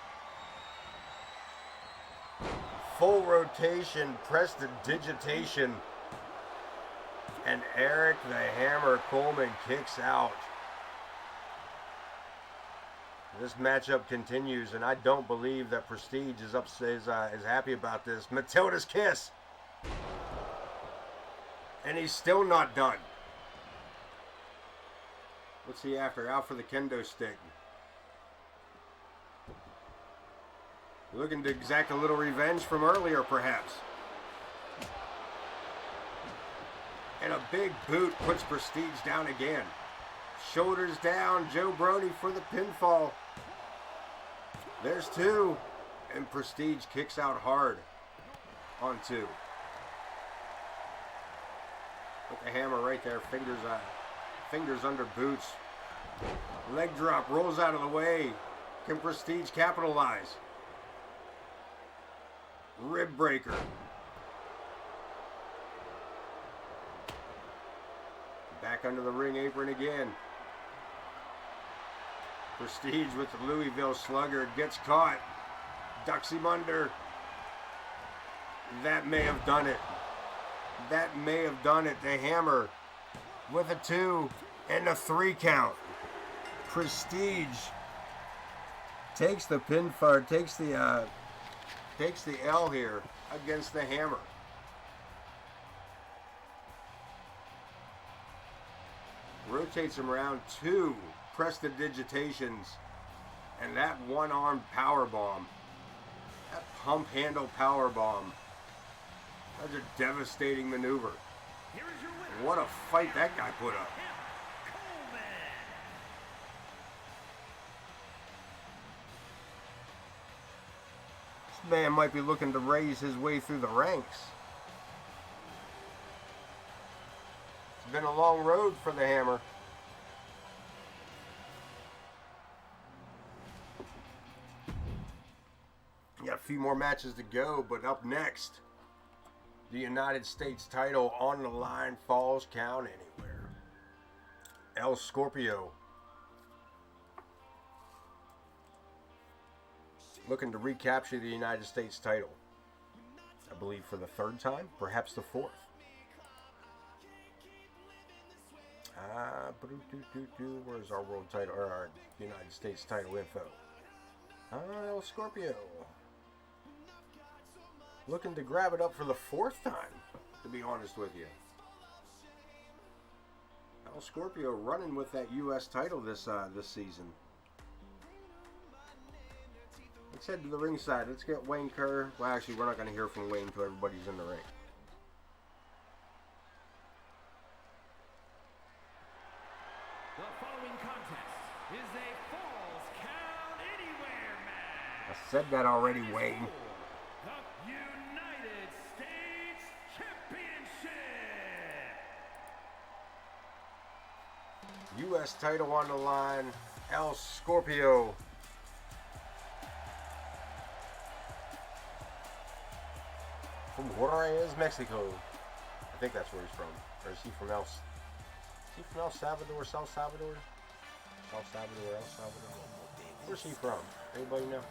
Full rotation. Prestidigitation. And Eric the Hammer Coleman kicks out. This matchup continues, and I don't believe that Prestige is happy about this. Matilda's kiss. And he's still not done. What's he after? Out for the kendo stick. Looking to exact a little revenge from earlier, perhaps. And a big boot puts Prestige down again. Shoulders down, Joe Brody for the pinfall. There's two. And Prestige kicks out hard on two. Put the hammer right there, fingers under boots. Leg drop, rolls out of the way. Can Prestige capitalize? Rib breaker. Back under the ring apron again. Prestige with the Louisville Slugger. Gets caught. Ducks him under. That may have done it. That may have done it. The hammer with a 2 and a 3 count. Prestige takes the pinfall, takes the L here against the hammer. Rotates him around, 2 prestidigitations, and that one-armed power bomb, that pump handle power bomb. That's a devastating maneuver. What a fight that guy put up. This man might be looking to raise his way through the ranks. It's been a long road for the hammer. Got a few more matches to go, but up next, The United States title on the line, falls count anywhere. El Scorpio looking to recapture the United States title. I believe for the third time, perhaps the fourth. Where's our world title, or our United States title info? El Scorpio. Looking to grab it up for the fourth time, to be honest with you. El Scorpio running with that U.S. title this season. Let's head to the ringside. Let's get Wayne Kerr. Well, actually, we're not going to hear from Wayne until everybody's in the ring. The following contest is a Falls Count Anywhere match. I said that already, Wayne. The United States Championship. U.S. title on the line. El Scorpio. From Juarez, Mexico. I think that's where he's from. Or is he from El Salvador? South Salvador? South Salvador, El Salvador? Where's he from? Anybody know?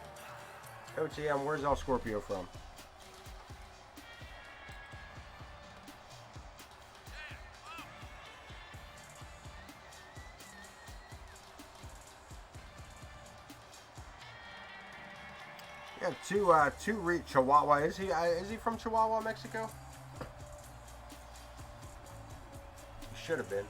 OTM, where's El Scorpio from? Yeah, Chihuahua. Is he from Chihuahua, Mexico? He should have been.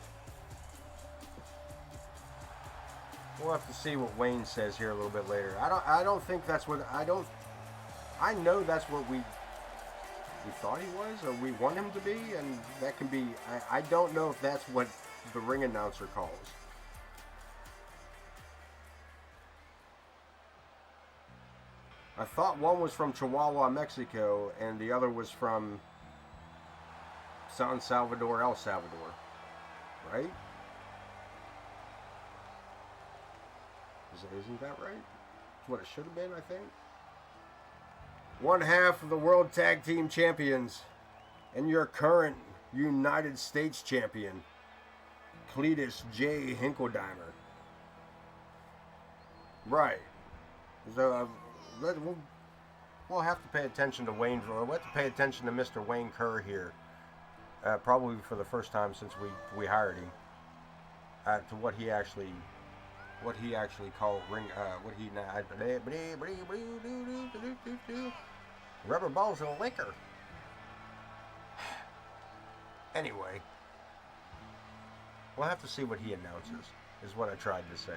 We'll have to see what Wayne says here a little bit later. I don't think that's what I know that's what we thought he was, or we want him to be, and that can be. I don't know if that's what the ring announcer calls. I thought one was from Chihuahua, Mexico, and the other was from San Salvador, El Salvador. Right? Isn't that right? That's what it should have been, I think. One half of the World Tag Team Champions and your current United States Champion, Cletus J. Hinkledimer. Right. So, we'll have to pay attention to Wayne. We'll have to pay attention to Mr. Wayne Kerr here. Probably for the first time since we hired him. To what he actually called ring. Rubber balls and liquor. Anyway, we'll have to see what he announces. Is what I tried to say.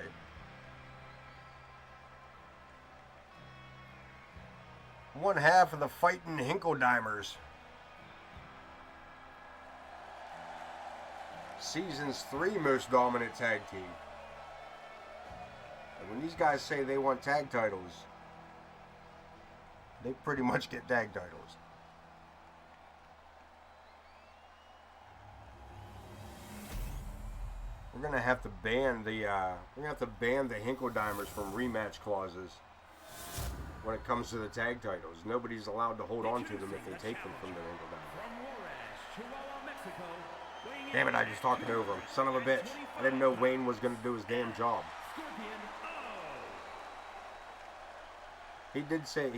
One half of the fighting Hinkledimers. Season's 3 most dominant tag team. And when these guys say they want tag titles, they pretty much get tag titles. We're gonna have to ban the Hinkledimers from rematch clauses when it comes to the tag titles. Nobody's allowed to hold on to them if they take them from the Hinkledimers. Damn it, I just talking over him. Son of a bitch. I didn't know Wayne was going to do his damn job. He did say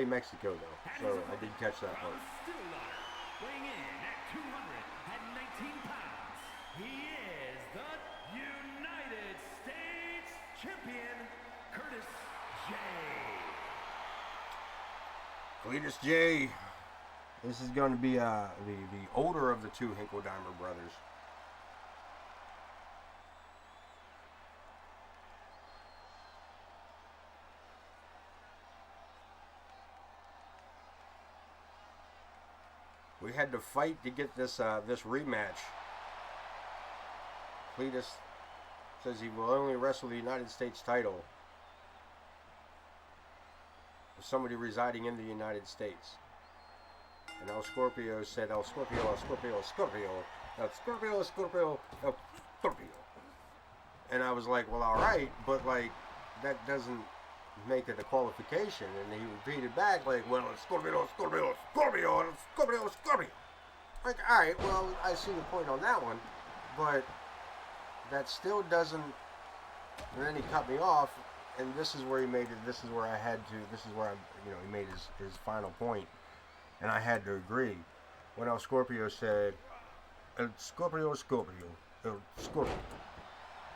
Mexico, though. So I did catch that part. Weighing in at 219 pounds, he is the United States Champion, Cletus J. Cletus J. This is going to be the older of the 2 Hinkledimer brothers. We had to fight to get this rematch. Cletus says he will only wrestle the United States title with somebody residing in the United States. And El Scorpio said, El Scorpio, El Scorpio, El Scorpio, El Scorpio, El Scorpio, El Scorpio. And I was like, well, all right, but like, that doesn't, make it a qualification, and he repeated back like, well, it's Scorpio, Scorpio, Scorpio, Scorpio, Scorpio. Like, all right, well, I see the point on that one, but that still doesn't. And then he cut me off, and this is where he made it. This is where I had to. This is where he made his final point, and I had to agree. When El Scorpio said, El Scorpio, Scorpio, El Scorpio,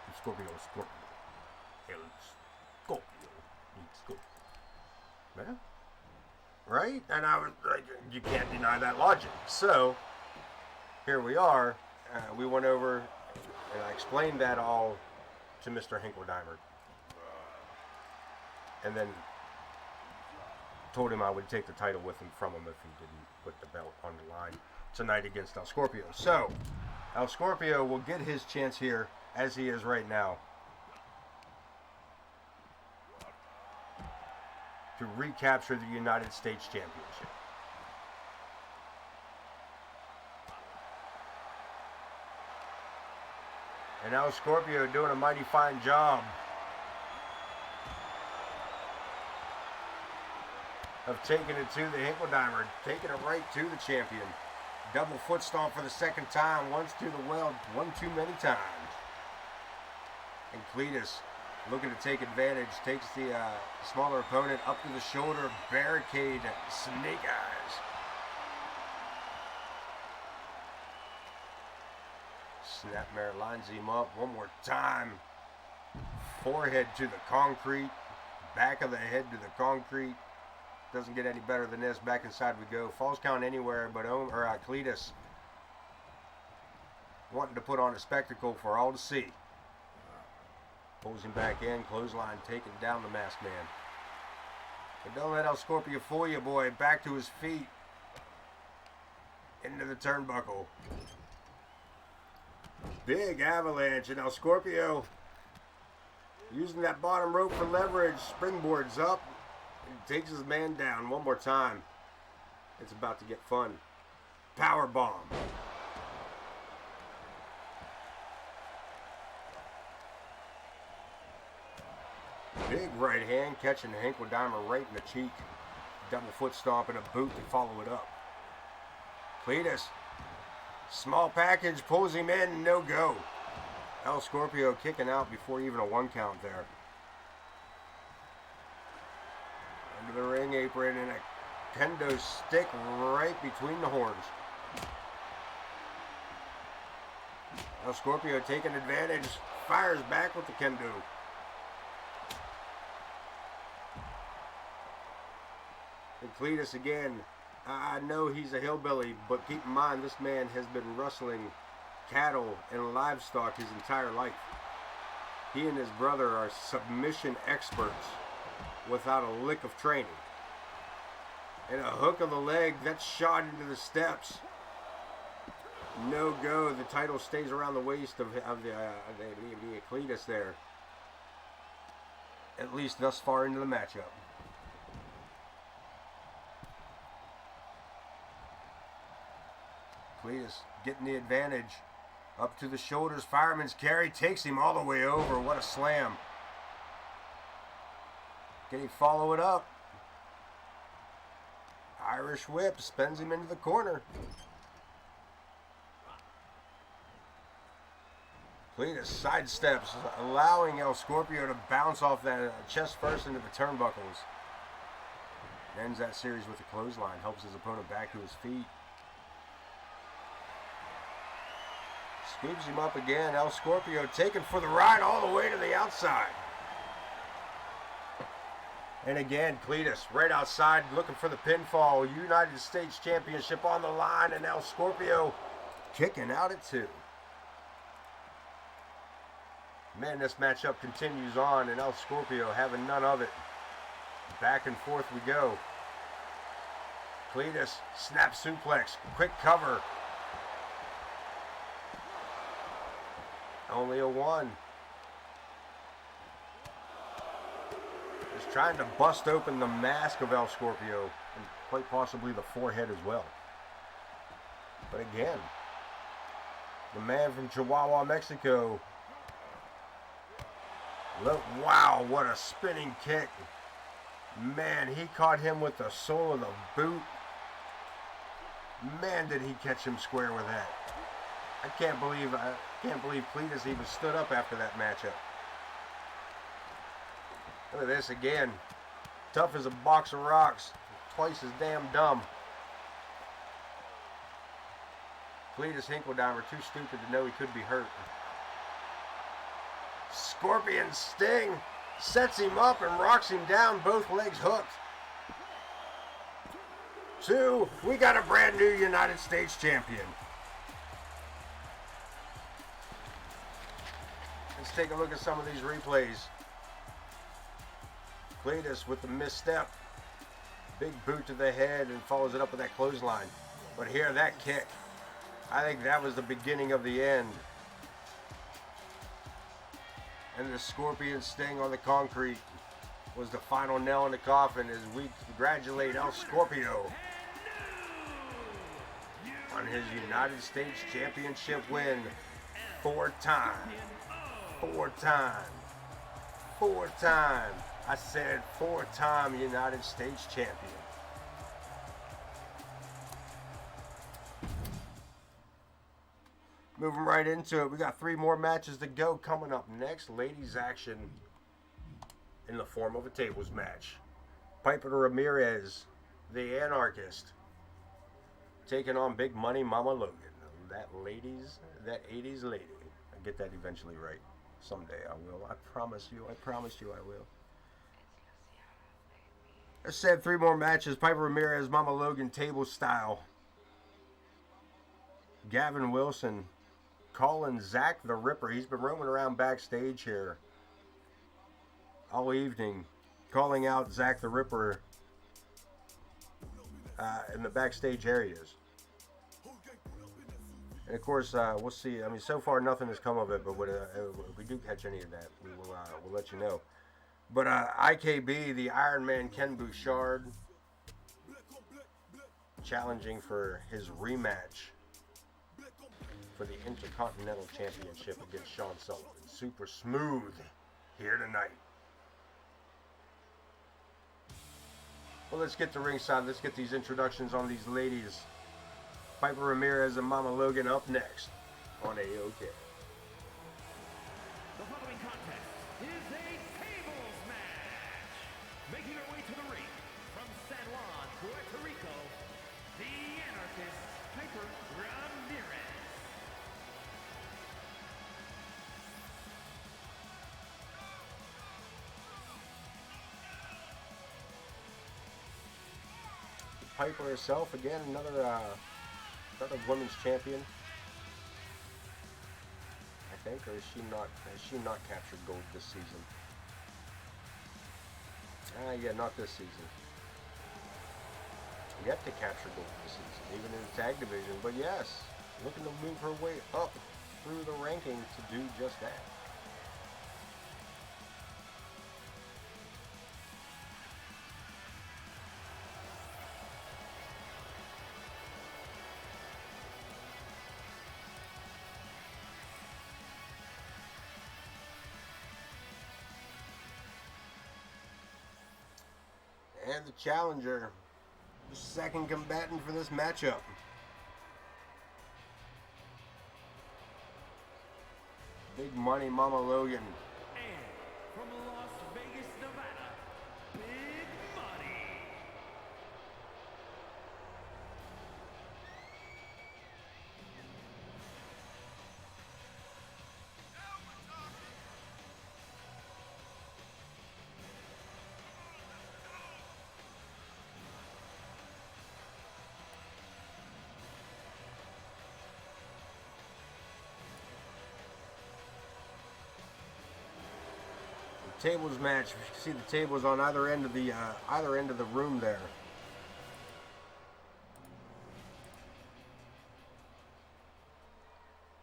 El Scorpio, Scorpio, El Scorpio, Scorpio. Yeah. Right? And I was like, you can't deny that logic. So, here we are. We went over, and I explained that all to Mr. Hinkledimer. And then told him I would take the title with him from him if he didn't put the belt on the line tonight against El Scorpio. So, El Scorpio will get his chance here as he is right now to recapture the United States Championship. And El Scorpio doing a mighty fine job of taking it to the Hinkledimer, taking it right to the champion. Double foot stomp for the second time, once to the well, one too many times. And Cletus looking to take advantage, takes the smaller opponent up to the shoulder, barricade, snake eyes. Snapmare lines him up one more time. Forehead to the concrete, back of the head to the concrete. Doesn't get any better than this. Back inside we go. Falls count anywhere, but Cletus wanting to put on a spectacle for all to see. Pulls him back in. Clothesline taking down the masked man. But don't let El Scorpio fool you, boy. Back to his feet. Into the turnbuckle. Big avalanche, and El Scorpio using that bottom rope for leverage. Springboards up. And takes his man down one more time. It's about to get fun. Power bomb. Big right hand catching the Hinkledimer right in the cheek. Double foot stomp and a boot to follow it up. Cletus, small package, pulls him in, no go. El Scorpio kicking out before even a one count there. Under the ring apron and a kendo stick right between the horns. El Scorpio taking advantage, fires back with the kendo. And Cletus again, I know he's a hillbilly, but keep in mind this man has been rustling cattle and livestock his entire life. He and his brother are submission experts without a lick of training. And a hook of the leg, that's shot into the steps. No go. The title stays around the waist of the Cletus there. At least thus far into the matchup. Cletus getting the advantage. Up to the shoulders. Fireman's carry takes him all the way over. What a slam. Can he follow it up? Irish whip spins him into the corner. Cletus sidesteps, allowing El Scorpio to bounce off that chest first into the turnbuckles. Ends that series with a clothesline. Helps his opponent back to his feet. Scoops him up again. El Scorpio taken for the ride all the way to the outside. And again, Cletus right outside looking for the pinfall. United States Championship on the line, and El Scorpio kicking out at 2. Man, this matchup continues on, and El Scorpio having none of it. Back and forth we go. Cletus, snap suplex, quick cover. Only a 1. Just trying to bust open the mask of El Scorpio, and quite possibly the forehead as well. But again, the man from Chihuahua, Mexico. Look, wow, what a spinning kick. Man, he caught him with the sole of the boot. Man, did he catch him square with that. I can't believe Cletus even stood up after that matchup. Look at this again. Tough as a box of rocks. Twice as damn dumb. Cletus Hinkledimer, too stupid to know he could be hurt. Scorpion Sting sets him up and rocks him down, both legs hooked. 2, we got a brand new United States champion. Let's take a look at some of these replays. Cletus with the misstep. Big boot to the head and follows it up with that clothesline. But here, that kick. I think that was the beginning of the end. And the Scorpion Sting on the concrete was the final nail in the coffin as we congratulate El Scorpio on his United States Championship win. 4-time. 4-time. 4-time. I said 4-time United States champion. Moving right into it, we got 3 more matches to go coming up next. Ladies action in the form of a tables match. Piper Ramirez, the Anarchist, taking on Big Money Mama Logan. That 80s lady. I'll get that eventually right. Someday I will. I promise you I will. I said 3 more matches. Piper Ramirez, Mama Logan, table style. Gavin Wilson calling Zakk the Ripper. He's been roaming around backstage here all evening, calling out Zakk the Ripper in the backstage areas. And of course, we'll see. I mean, so far nothing has come of it, but if we do catch any of that, we'll let you know. But IKB, the Iron Man Ken Bouchard, challenging for his rematch for the Intercontinental Championship against Shawn Sullivan. Super smooth here tonight. Well, let's get to ringside. Let's get these introductions on these ladies. Piper Ramirez and Mama Logan up next on AoK. The following contest is a tables match. Making her way to the ring from San Juan, Puerto Rico, the Anarchist, Piper Ramirez. Piper herself, again, another women's champion, I think, or has she not captured gold this season? Yeah, not this season. Yet to capture gold this season, even in the tag division. But yes, looking to move her way up through the ranking to do just that. And the challenger, the second combatant for this matchup. Big Money Mama Logan. And from Las Vegas, Nevada, Big Money. Tables match. You can see the tables on either end of the room there.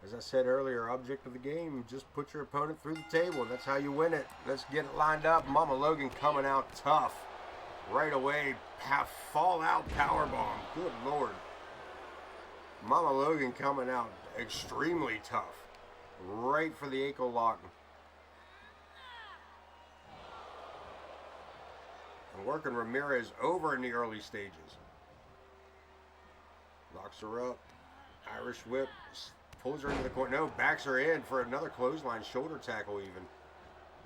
As I said earlier, object of the game, just put your opponent through the table. That's how you win it. Let's get it lined up. Mama Logan coming out tough right away. Fallout powerbomb. Good Lord. Mama Logan coming out extremely tough. Right for the ankle lock. working Ramirez over in the early stages. Locks her up. Irish whip. Pulls her into the corner. No, backs her in for another clothesline. Shoulder tackle even.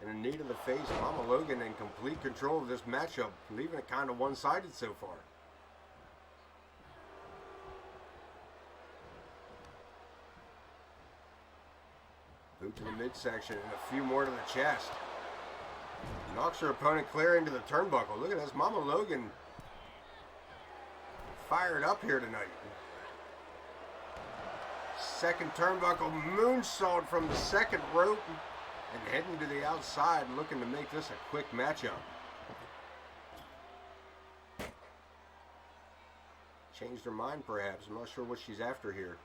And a knee to the face. Mama Logan in complete control of this matchup. Leaving it kind of one-sided so far. Boot to the midsection and a few more to the chest. Knocks her opponent clear into the turnbuckle. Look at this. Mama Logan fired up here tonight. Second turnbuckle moonsault from the second rope and heading to the outside, looking to make this a quick matchup. Changed her mind perhaps. I'm not sure what she's after here.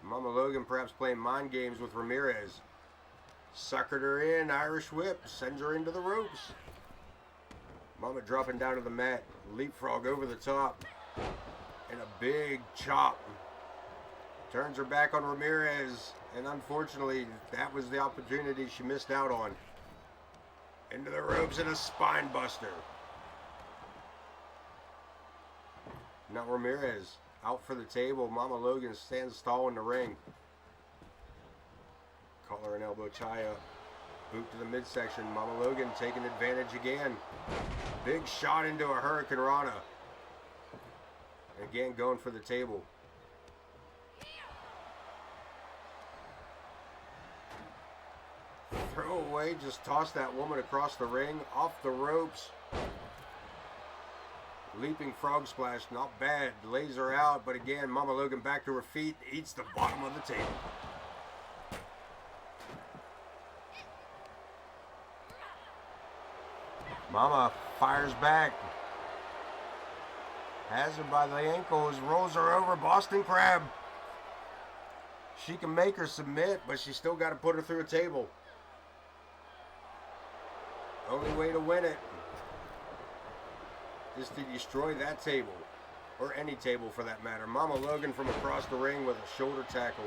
Mama Logan perhaps playing mind games with Ramirez. Suckered her in, Irish whip, sends her into the ropes. Mama dropping down to the mat, leapfrog over the top, and a big chop. Turns her back on Ramirez, and unfortunately, that was the opportunity she missed out on. Into the ropes and a spine buster. Now Ramirez out for the table. Mama Logan stands tall in the ring. Collar and elbow tie up. Boot to the midsection. Mama Logan taking advantage again. Big shot into a Hurricane Rana. Again going for the table. Throw away. Just toss that woman across the ring. Off the ropes. Leaping frog splash. Not bad. Lays her out. But again, Mama Logan back to her feet. Eats the bottom of the table. Mama fires back. Has her by the ankles. Rolls her over. Boston Crab. She can make her submit, but she's still got to put her through a table. Only way to win it is to destroy that table. Or any table for that matter. Mama Logan from across the ring with a shoulder tackle.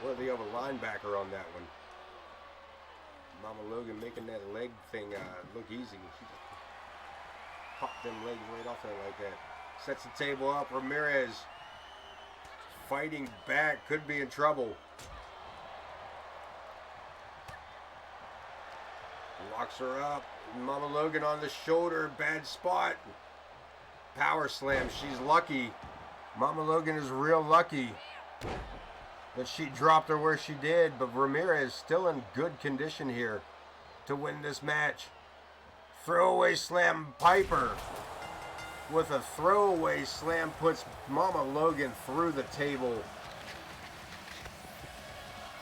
Worthy of a linebacker on that one. Mama Logan making that leg thing look easy. She just popped them legs right off there like that. Sets the table up. Ramirez fighting back. Could be in trouble. Locks her up. Mama Logan on the shoulder. Bad spot. Power slam. She's lucky. Mama Logan is real lucky that she dropped her where she did, but Ramirez still in good condition here to win this match. Throwaway slam. Piper with a throwaway slam puts Mama Logan through the table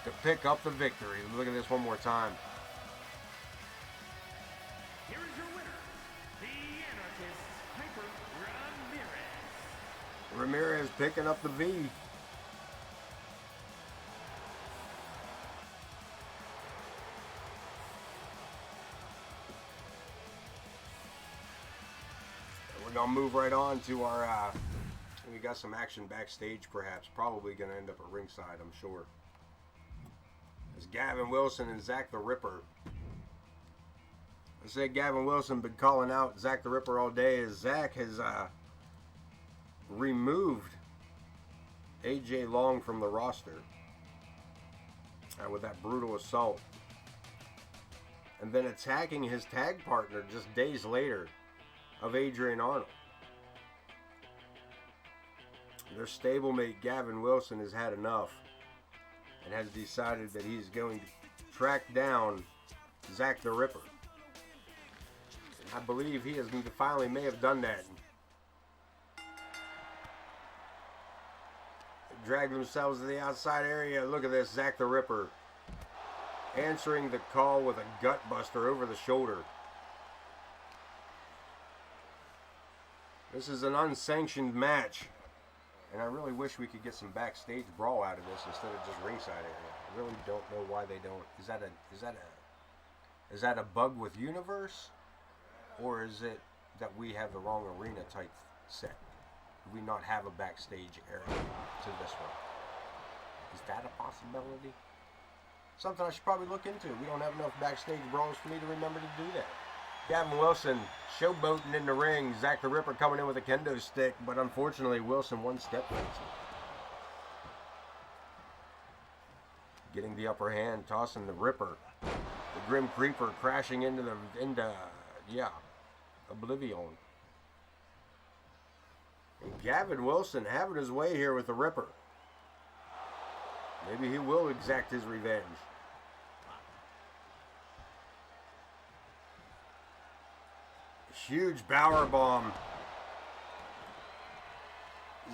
to pick up the victory. Look at this one more time. Here is your winner, the Anarchist, Piper Ramirez. Ramirez picking up the V. We're going to move right on to our, we got some action backstage perhaps. Probably going to end up at ringside, I'm sure. It's Gavin Wilson and Zakk the Ripper. I said Gavin Wilson been calling out Zakk the Ripper all day as Zakk has removed AJ Long from the roster with that brutal assault. And then attacking his tag partner just days later of Adrian Arnold. Their stablemate Gavin Wilson has had enough and has decided that he's going to track down Zakk the Ripper. And I believe he has finally may have done that. Drag themselves to the outside area. Look at this, Zakk the Ripper answering the call with a gut buster over the shoulder. This is an unsanctioned match, and I really wish we could get some backstage brawl out of this instead of just ringside area. I really don't know why they don't. Is that a bug with Universe, or is it that we have the wrong arena type set? Do we not have a backstage area to this one? Is that a possibility? Something I should probably look into. We don't have enough backstage brawls for me to remember to do that. Gavin Wilson showboating in the ring. Zakk the Ripper coming in with a kendo stick, but unfortunately Wilson one step breaks him. Getting the upper hand, tossing the Ripper. The Grim Creeper crashing into oblivion. And Gavin Wilson having his way here with the Ripper. Maybe he will exact his revenge. Huge Bower bomb.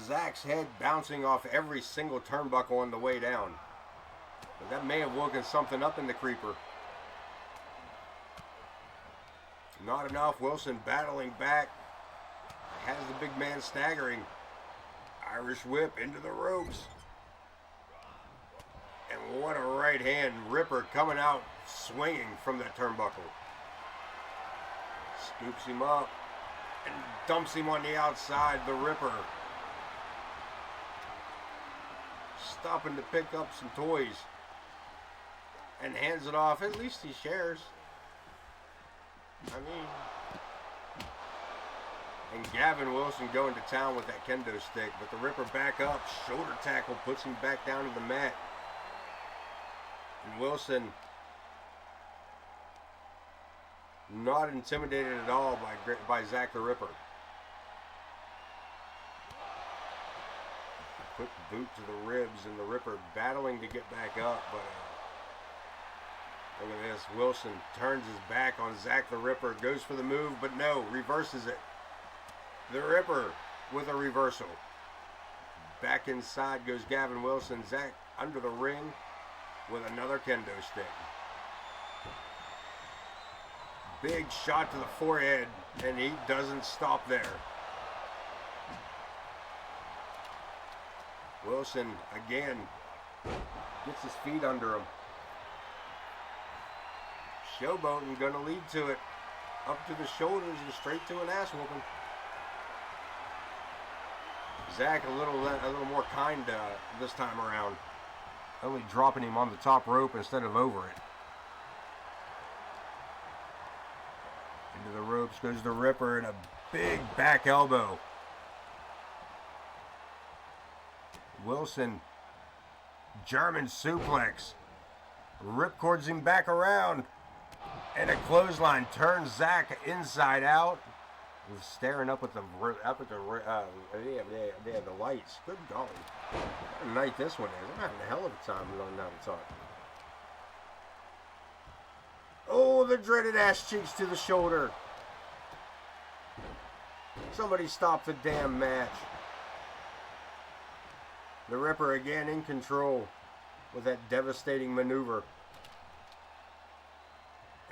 Zakk's head bouncing off every single turnbuckle on the way down. But that may have woken something up in the Creeper. Not enough. Wilson battling back. Has the big man staggering. Irish whip into the ropes. And what a right hand. Ripper coming out swinging from that turnbuckle. Scoops him up and dumps him on the outside. The Ripper stopping to pick up some toys and hands it off. At least he shares. I mean, and Gavin Wilson going to town with that kendo stick, but the Ripper back up, shoulder tackle, puts him back down to the mat. And Wilson not intimidated at all by Zakk the Ripper. Quick boot to the ribs, and the Ripper battling to get back up, but look at this. Wilson turns his back on Zakk the Ripper, goes for the move, but no, reverses it. The Ripper with a reversal. Back inside goes Gavin Wilson. Zakk under the ring with another kendo stick. Big shot to the forehead, and he doesn't stop there. Wilson again gets his feet under him. Showboating gonna lead to it. Up to the shoulders and straight to an ass whooping. Zakk a little more kind this time around. Only dropping him on the top rope instead of over it. Into the ropes goes the Ripper and a big back elbow. Wilson, German suplex. Ripcords him back around. And a clothesline turns Zakk inside out. He's staring up at the lights. Good golly. What a night this one is. I'm having a hell of a time learning how to talk. Oh, the dreaded ass cheeks to the shoulder. Somebody stop the damn match. The Ripper again in control with that devastating maneuver.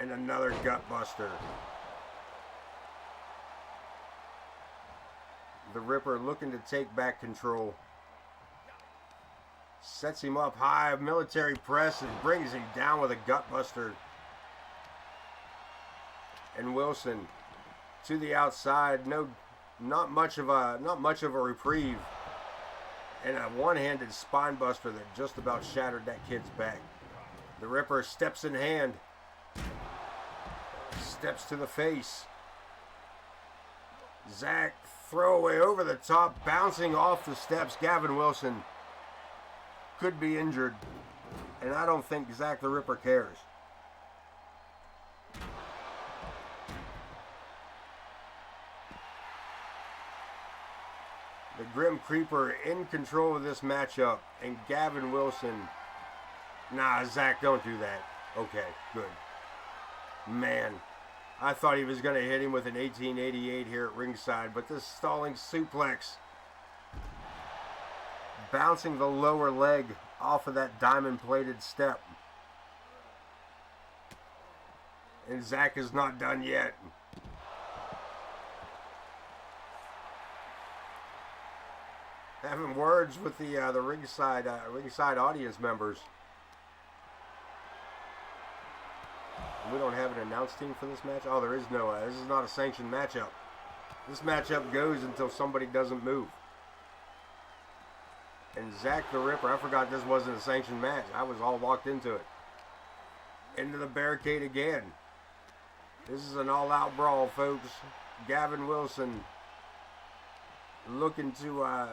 And another gut buster. The Ripper looking to take back control. Sets him up high, military press, and brings him down with a gut buster. And Wilson to the outside. Not much of a reprieve. And a one-handed spine buster that just about shattered that kid's back. The Ripper steps in hand. Steps to the face. Zakk throwaway over the top, bouncing off the steps. Gavin Wilson could be injured, and I don't think Zakk the Ripper cares. The Grim Creeper in control of this matchup, and Gavin Wilson. Nah, Zakk, don't do that. Okay, good. Man, I thought he was going to hit him with an 1888 here at ringside, but this stalling suplex. Bouncing the lower leg off of that diamond-plated step. And Zakk is not done yet. Having words with the ringside audience members. We don't have an announce team for this match. Oh, there is no. This is not a sanctioned matchup. This matchup goes until somebody doesn't move. And Zakk the Ripper, I forgot this wasn't a sanctioned match. I was all walked into it. Into the barricade again. This is an all-out brawl, folks. Gavin Wilson looking to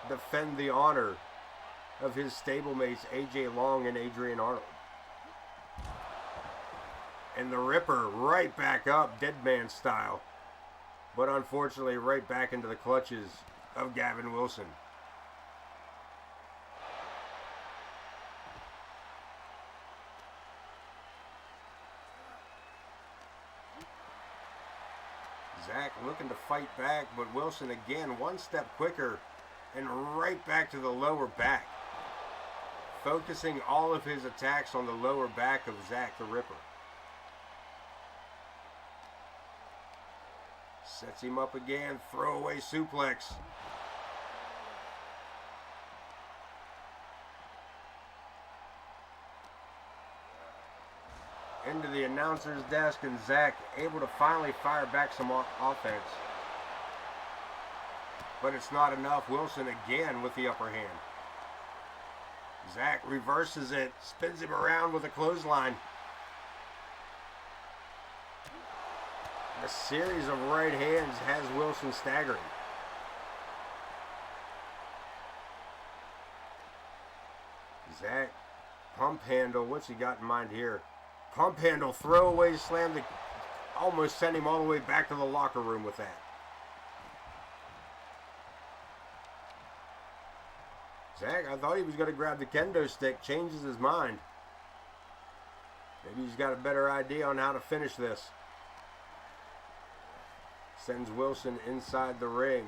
defend the honor of his stablemates AJ Long and Adrian Arnold. And the Ripper right back up, dead man style. But unfortunately right back into the clutches of Gavin Wilson. Zakk looking to fight back, but Wilson again one step quicker and right back to the lower back. Focusing all of his attacks on the lower back of Zakk the Ripper. Sets him up again, throwaway suplex. Into the announcer's desk, and Zakk able to finally fire back some offense. But it's not enough. Wilson again with the upper hand. Zakk reverses it, spins him around with a clothesline. A series of right hands has Wilson staggering. Zakk, pump handle, what's he got in mind here? Pump handle, throwaway slam, almost sent him all the way back to the locker room with that. Zakk, I thought he was going to grab the kendo stick, changes his mind. Maybe he's got a better idea on how to finish this. Sends Wilson inside the ring.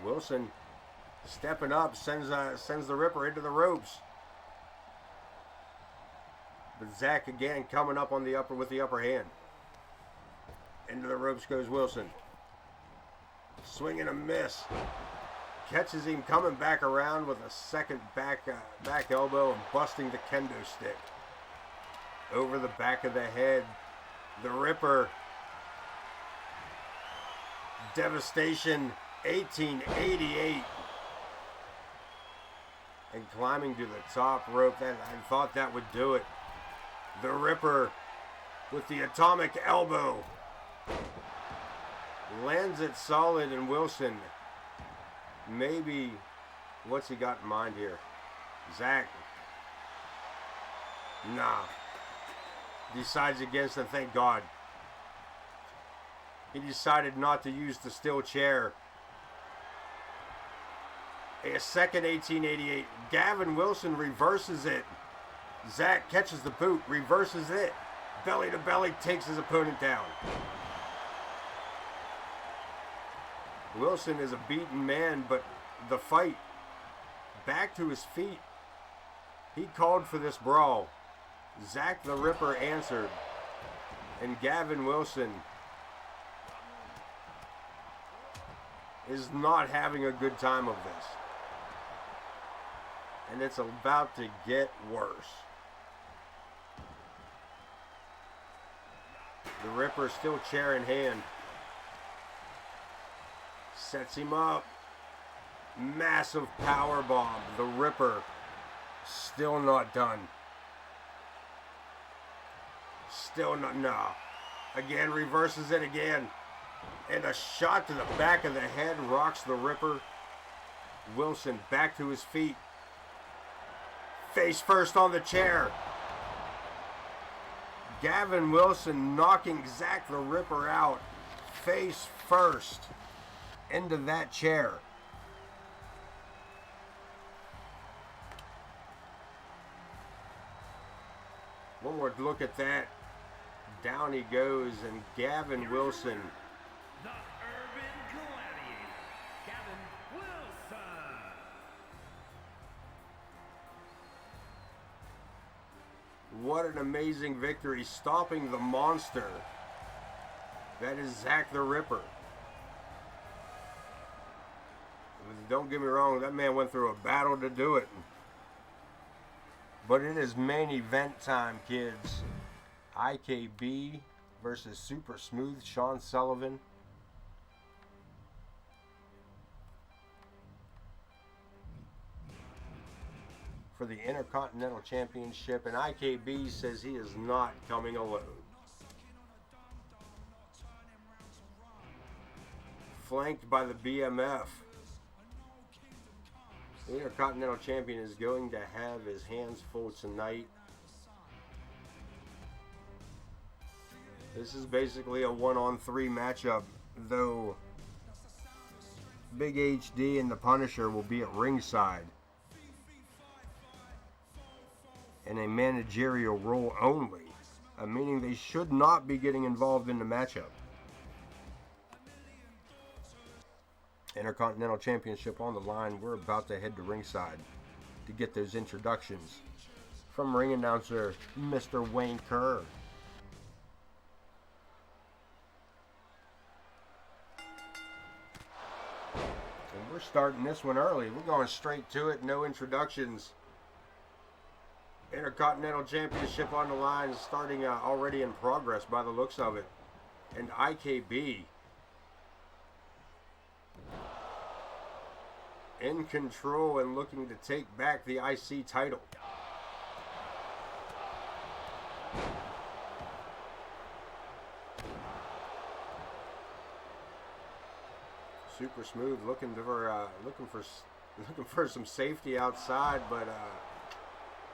Wilson stepping up, sends the Ripper into the ropes. But Zakk again coming up on the upper with the upper hand. Into the ropes goes Wilson. Swing and a miss. Catches him coming back around with a second back elbow and busting the kendo stick. Over the back of the head. The Ripper. Devastation 1888. And climbing to the top rope. I thought that would do it. The Ripper with the atomic elbow. Lands it solid, and Wilson, maybe, what's he got in mind here? Zakk, nah, decides against it, thank God. He decided not to use the steel chair. A second 1888, Gavin Wilson reverses it. Zakk catches the boot, reverses it. Belly to belly, takes his opponent down. Wilson is a beaten man, but the fight, back to his feet. He called for this brawl. Zakk the Ripper answered. And Gavin Wilson is not having a good time of this. And it's about to get worse. The Ripper still chair in hand. Sets him up. Massive power bomb. The Ripper still not done. Still not, no. Again, reverses it again. And a shot to the back of the head rocks the Ripper. Wilson back to his feet. Face first on the chair. Gavin Wilson knocking Zakk the Ripper out. Face first. Into that chair. One more look at that. Down he goes, and Gavin Wilson. The Urban Gladiator, Gavin Wilson. What an amazing victory, stopping the monster. That is Zakk the Ripper. Don't get me wrong, that man went through a battle to do it. But it is main event time, kids. IKB versus Super Smooth Shawn Sullivan. for the Intercontinental Championship, and IKB says he is not coming alone. Flanked by the BMF. The Intercontinental Champion is going to have his hands full tonight. This is basically a 1-on-3 matchup, though Big HD and the Punisher will be at ringside in a managerial role only, meaning they should not be getting involved in the matchup. Intercontinental Championship on the line. We're about to head to ringside to get those introductions from ring announcer Mr. Wayne Kerr. And we're starting this one early. We're going straight to it. No introductions. Intercontinental Championship on the line, starting already in progress by the looks of it. And IKB in control and looking to take back the IC title. Super Smooth looking for some safety outside, but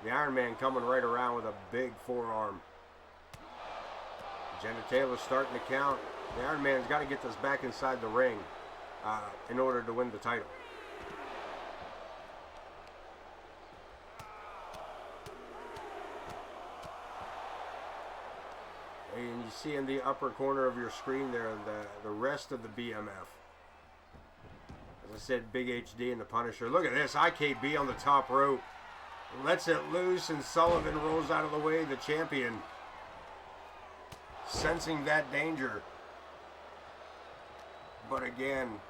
the Iron Man coming right around with a big forearm. Jenna Taylor starting to count. The Iron Man's got to get this back inside the ring in order to win the title. And you see in the upper corner of your screen there the rest of the BMF. As I said, Big HD and the Punisher. Look at this, IKB on the top rope. Lets it loose and Sullivan rolls out of the way, the champion. Sensing that danger. But again,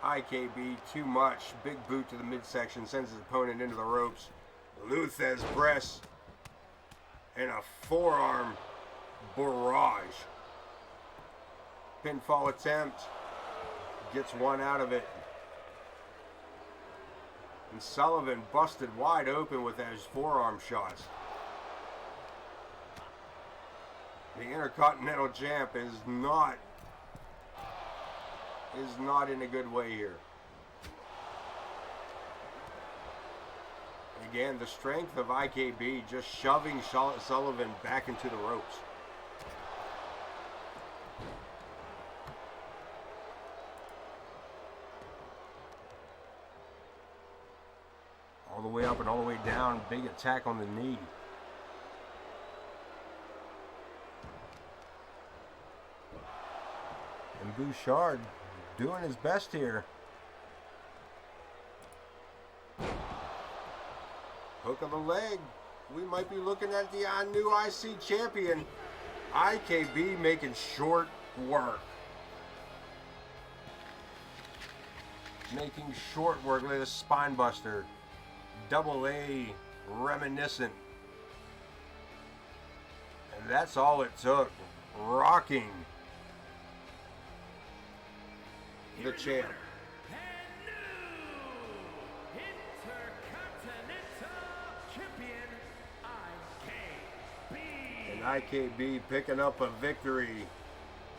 IKB too much. Big boot to the midsection, sends his opponent into the ropes. Luthez press. And a forearm barrage. Pinfall attempt. Gets one out of it. And Sullivan busted wide open with those forearm shots. The Intercontinental Champ is not in a good way here. Again, the strength of IKB just shoving Sullivan back into the ropes. All the way up and all the way down. Big attack on the knee. And Bouchard doing his best here. Hook of the leg. We might be looking at the new IC champion. IKB making short work. Making short work. Look at this spine buster. Double A reminiscent. And that's all it took. Rocking the champ. And IKB picking up a victory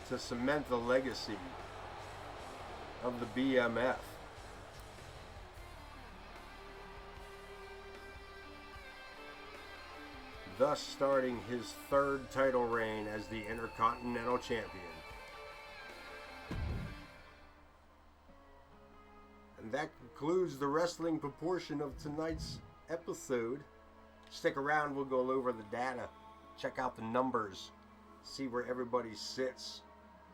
to cement the legacy of the BMF. Thus starting his third title reign as the Intercontinental Champion. And that concludes the wrestling proportion of tonight's episode. Stick around, we'll go over the data, check out the numbers, see where everybody sits,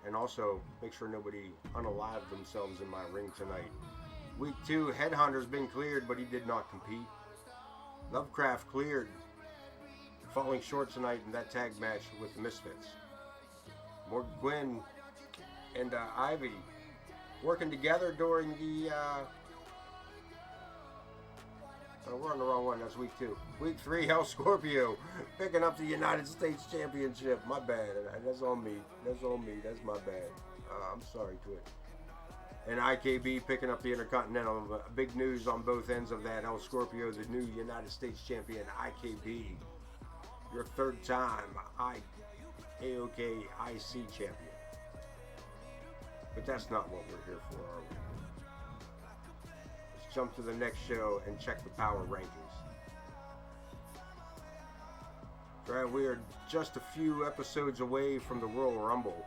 and also make sure nobody unalived themselves in my ring tonight. Week 2, Headhunter's been cleared, but he did not compete. Lovecraft cleared, falling short tonight in that tag match with the Misfits. More Quinn and Ivy working together during the we're on the wrong one. That's week 2. Week 3, Scorpio picking up the United States Championship. My bad. That's on me. That's on me. That's my bad. I'm sorry, Twitch. And IKB picking up the Intercontinental. Big news on both ends of that. El Scorpio, the new United States champion. IKB, your third time AoK IC champion. But that's not what we're here for, are we? Let's jump to the next show and check the power rankings. Right, we are just a few episodes away from the Royal Rumble.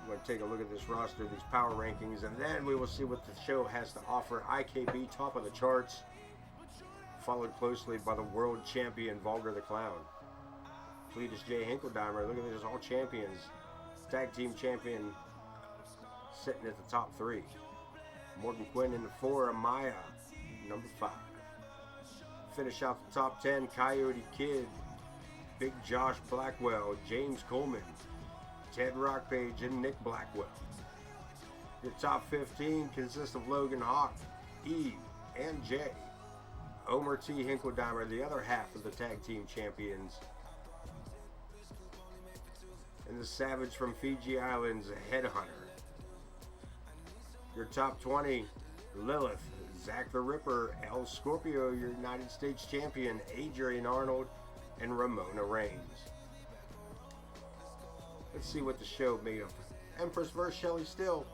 I'm going to take a look at this roster, these power rankings, and then we will see what the show has to offer. IKB top of the charts, followed closely by the world champion Vulgar the Clown. Cletus J. Hinkledimer, look at this, all champions. Tag team champion sitting at the top 3. Morgan Quinn in the 4, Amaya, number 5. Finish out the top 10, Coyote Kid, Big Josh Blackwell, James Coleman, Ted Rockpage, and Nick Blackwell. Your top 15 consists of Logan Hawk, Eve, and Jay. Omer T. Hinkledimer, the other half of the tag team champions. And the Savage from Fiji Islands, Headhunter. Your top 20, Lilith, Zakk the Ripper, El Scorpio, your United States champion, Adrian Arnold, and Ramona Reigns. Let's see what the show made of. Empress vs. Shelley Still.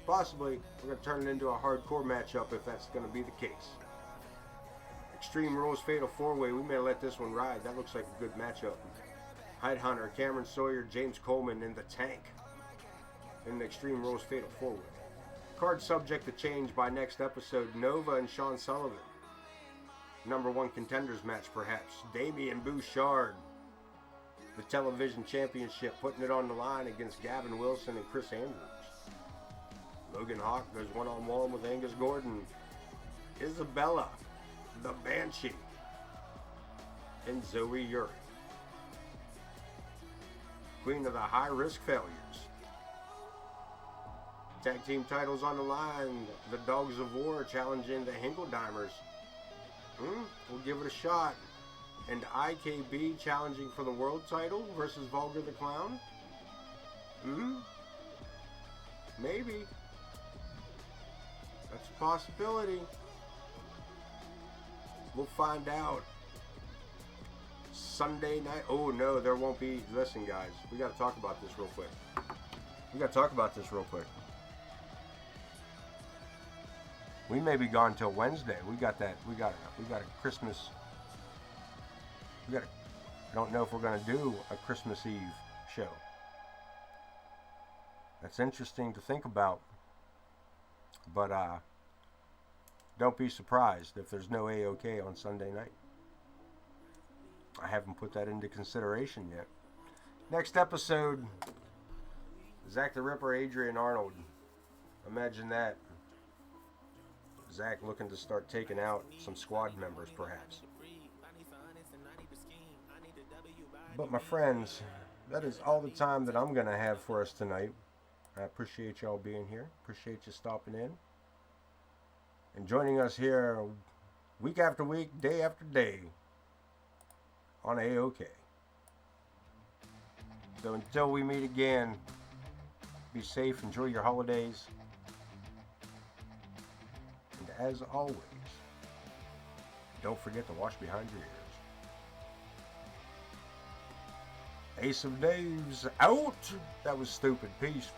Possibly, we're going to turn it into a hardcore matchup if that's going to be the case. Extreme Rules Fatal 4-Way. We may let this one ride. That looks like a good matchup. Headhunter, Cameron Sawyer, James Coleman in the Tank in the Extreme Rules Fatal 4-Way. Card subject to change by next episode. Nova and Shawn Sullivan. Number 1 contenders match perhaps. Damian Bouchard, the television championship, putting it on the line against Gavin Wilson and Chris Andrews. Logan Hawk goes one-on-one with Angus Gordon. Isabella, the Banshee, and Zoe Uri. Queen of the High Risk Failures. Tag team titles on the line. The Dogs of War challenging the Hinkledimers. We'll give it a shot. And IKB challenging for the world title versus Vulgar the Clown. Maybe. That's a possibility. We'll find out. Sunday night. Oh no, there won't be. Listen, guys, we got to talk about this real quick. We may be gone till Wednesday. We got a Christmas. I don't know if we're going to do a Christmas Eve show. That's interesting to think about. But don't be surprised if there's no AoK on Sunday night. I haven't put that into consideration yet. Next episode, Zakk the Ripper, Adrian Arnold. Imagine that. Zakk looking to start taking out some squad members, perhaps. But my friends, that is all the time that I'm going to have for us tonight. I appreciate y'all being here. Appreciate you stopping in. And joining us here week after week, day after day on AoK. So until we meet again, be safe, enjoy your holidays. And as always, don't forget to wash behind your ears. Ace of Daves out. That was stupid. Peace.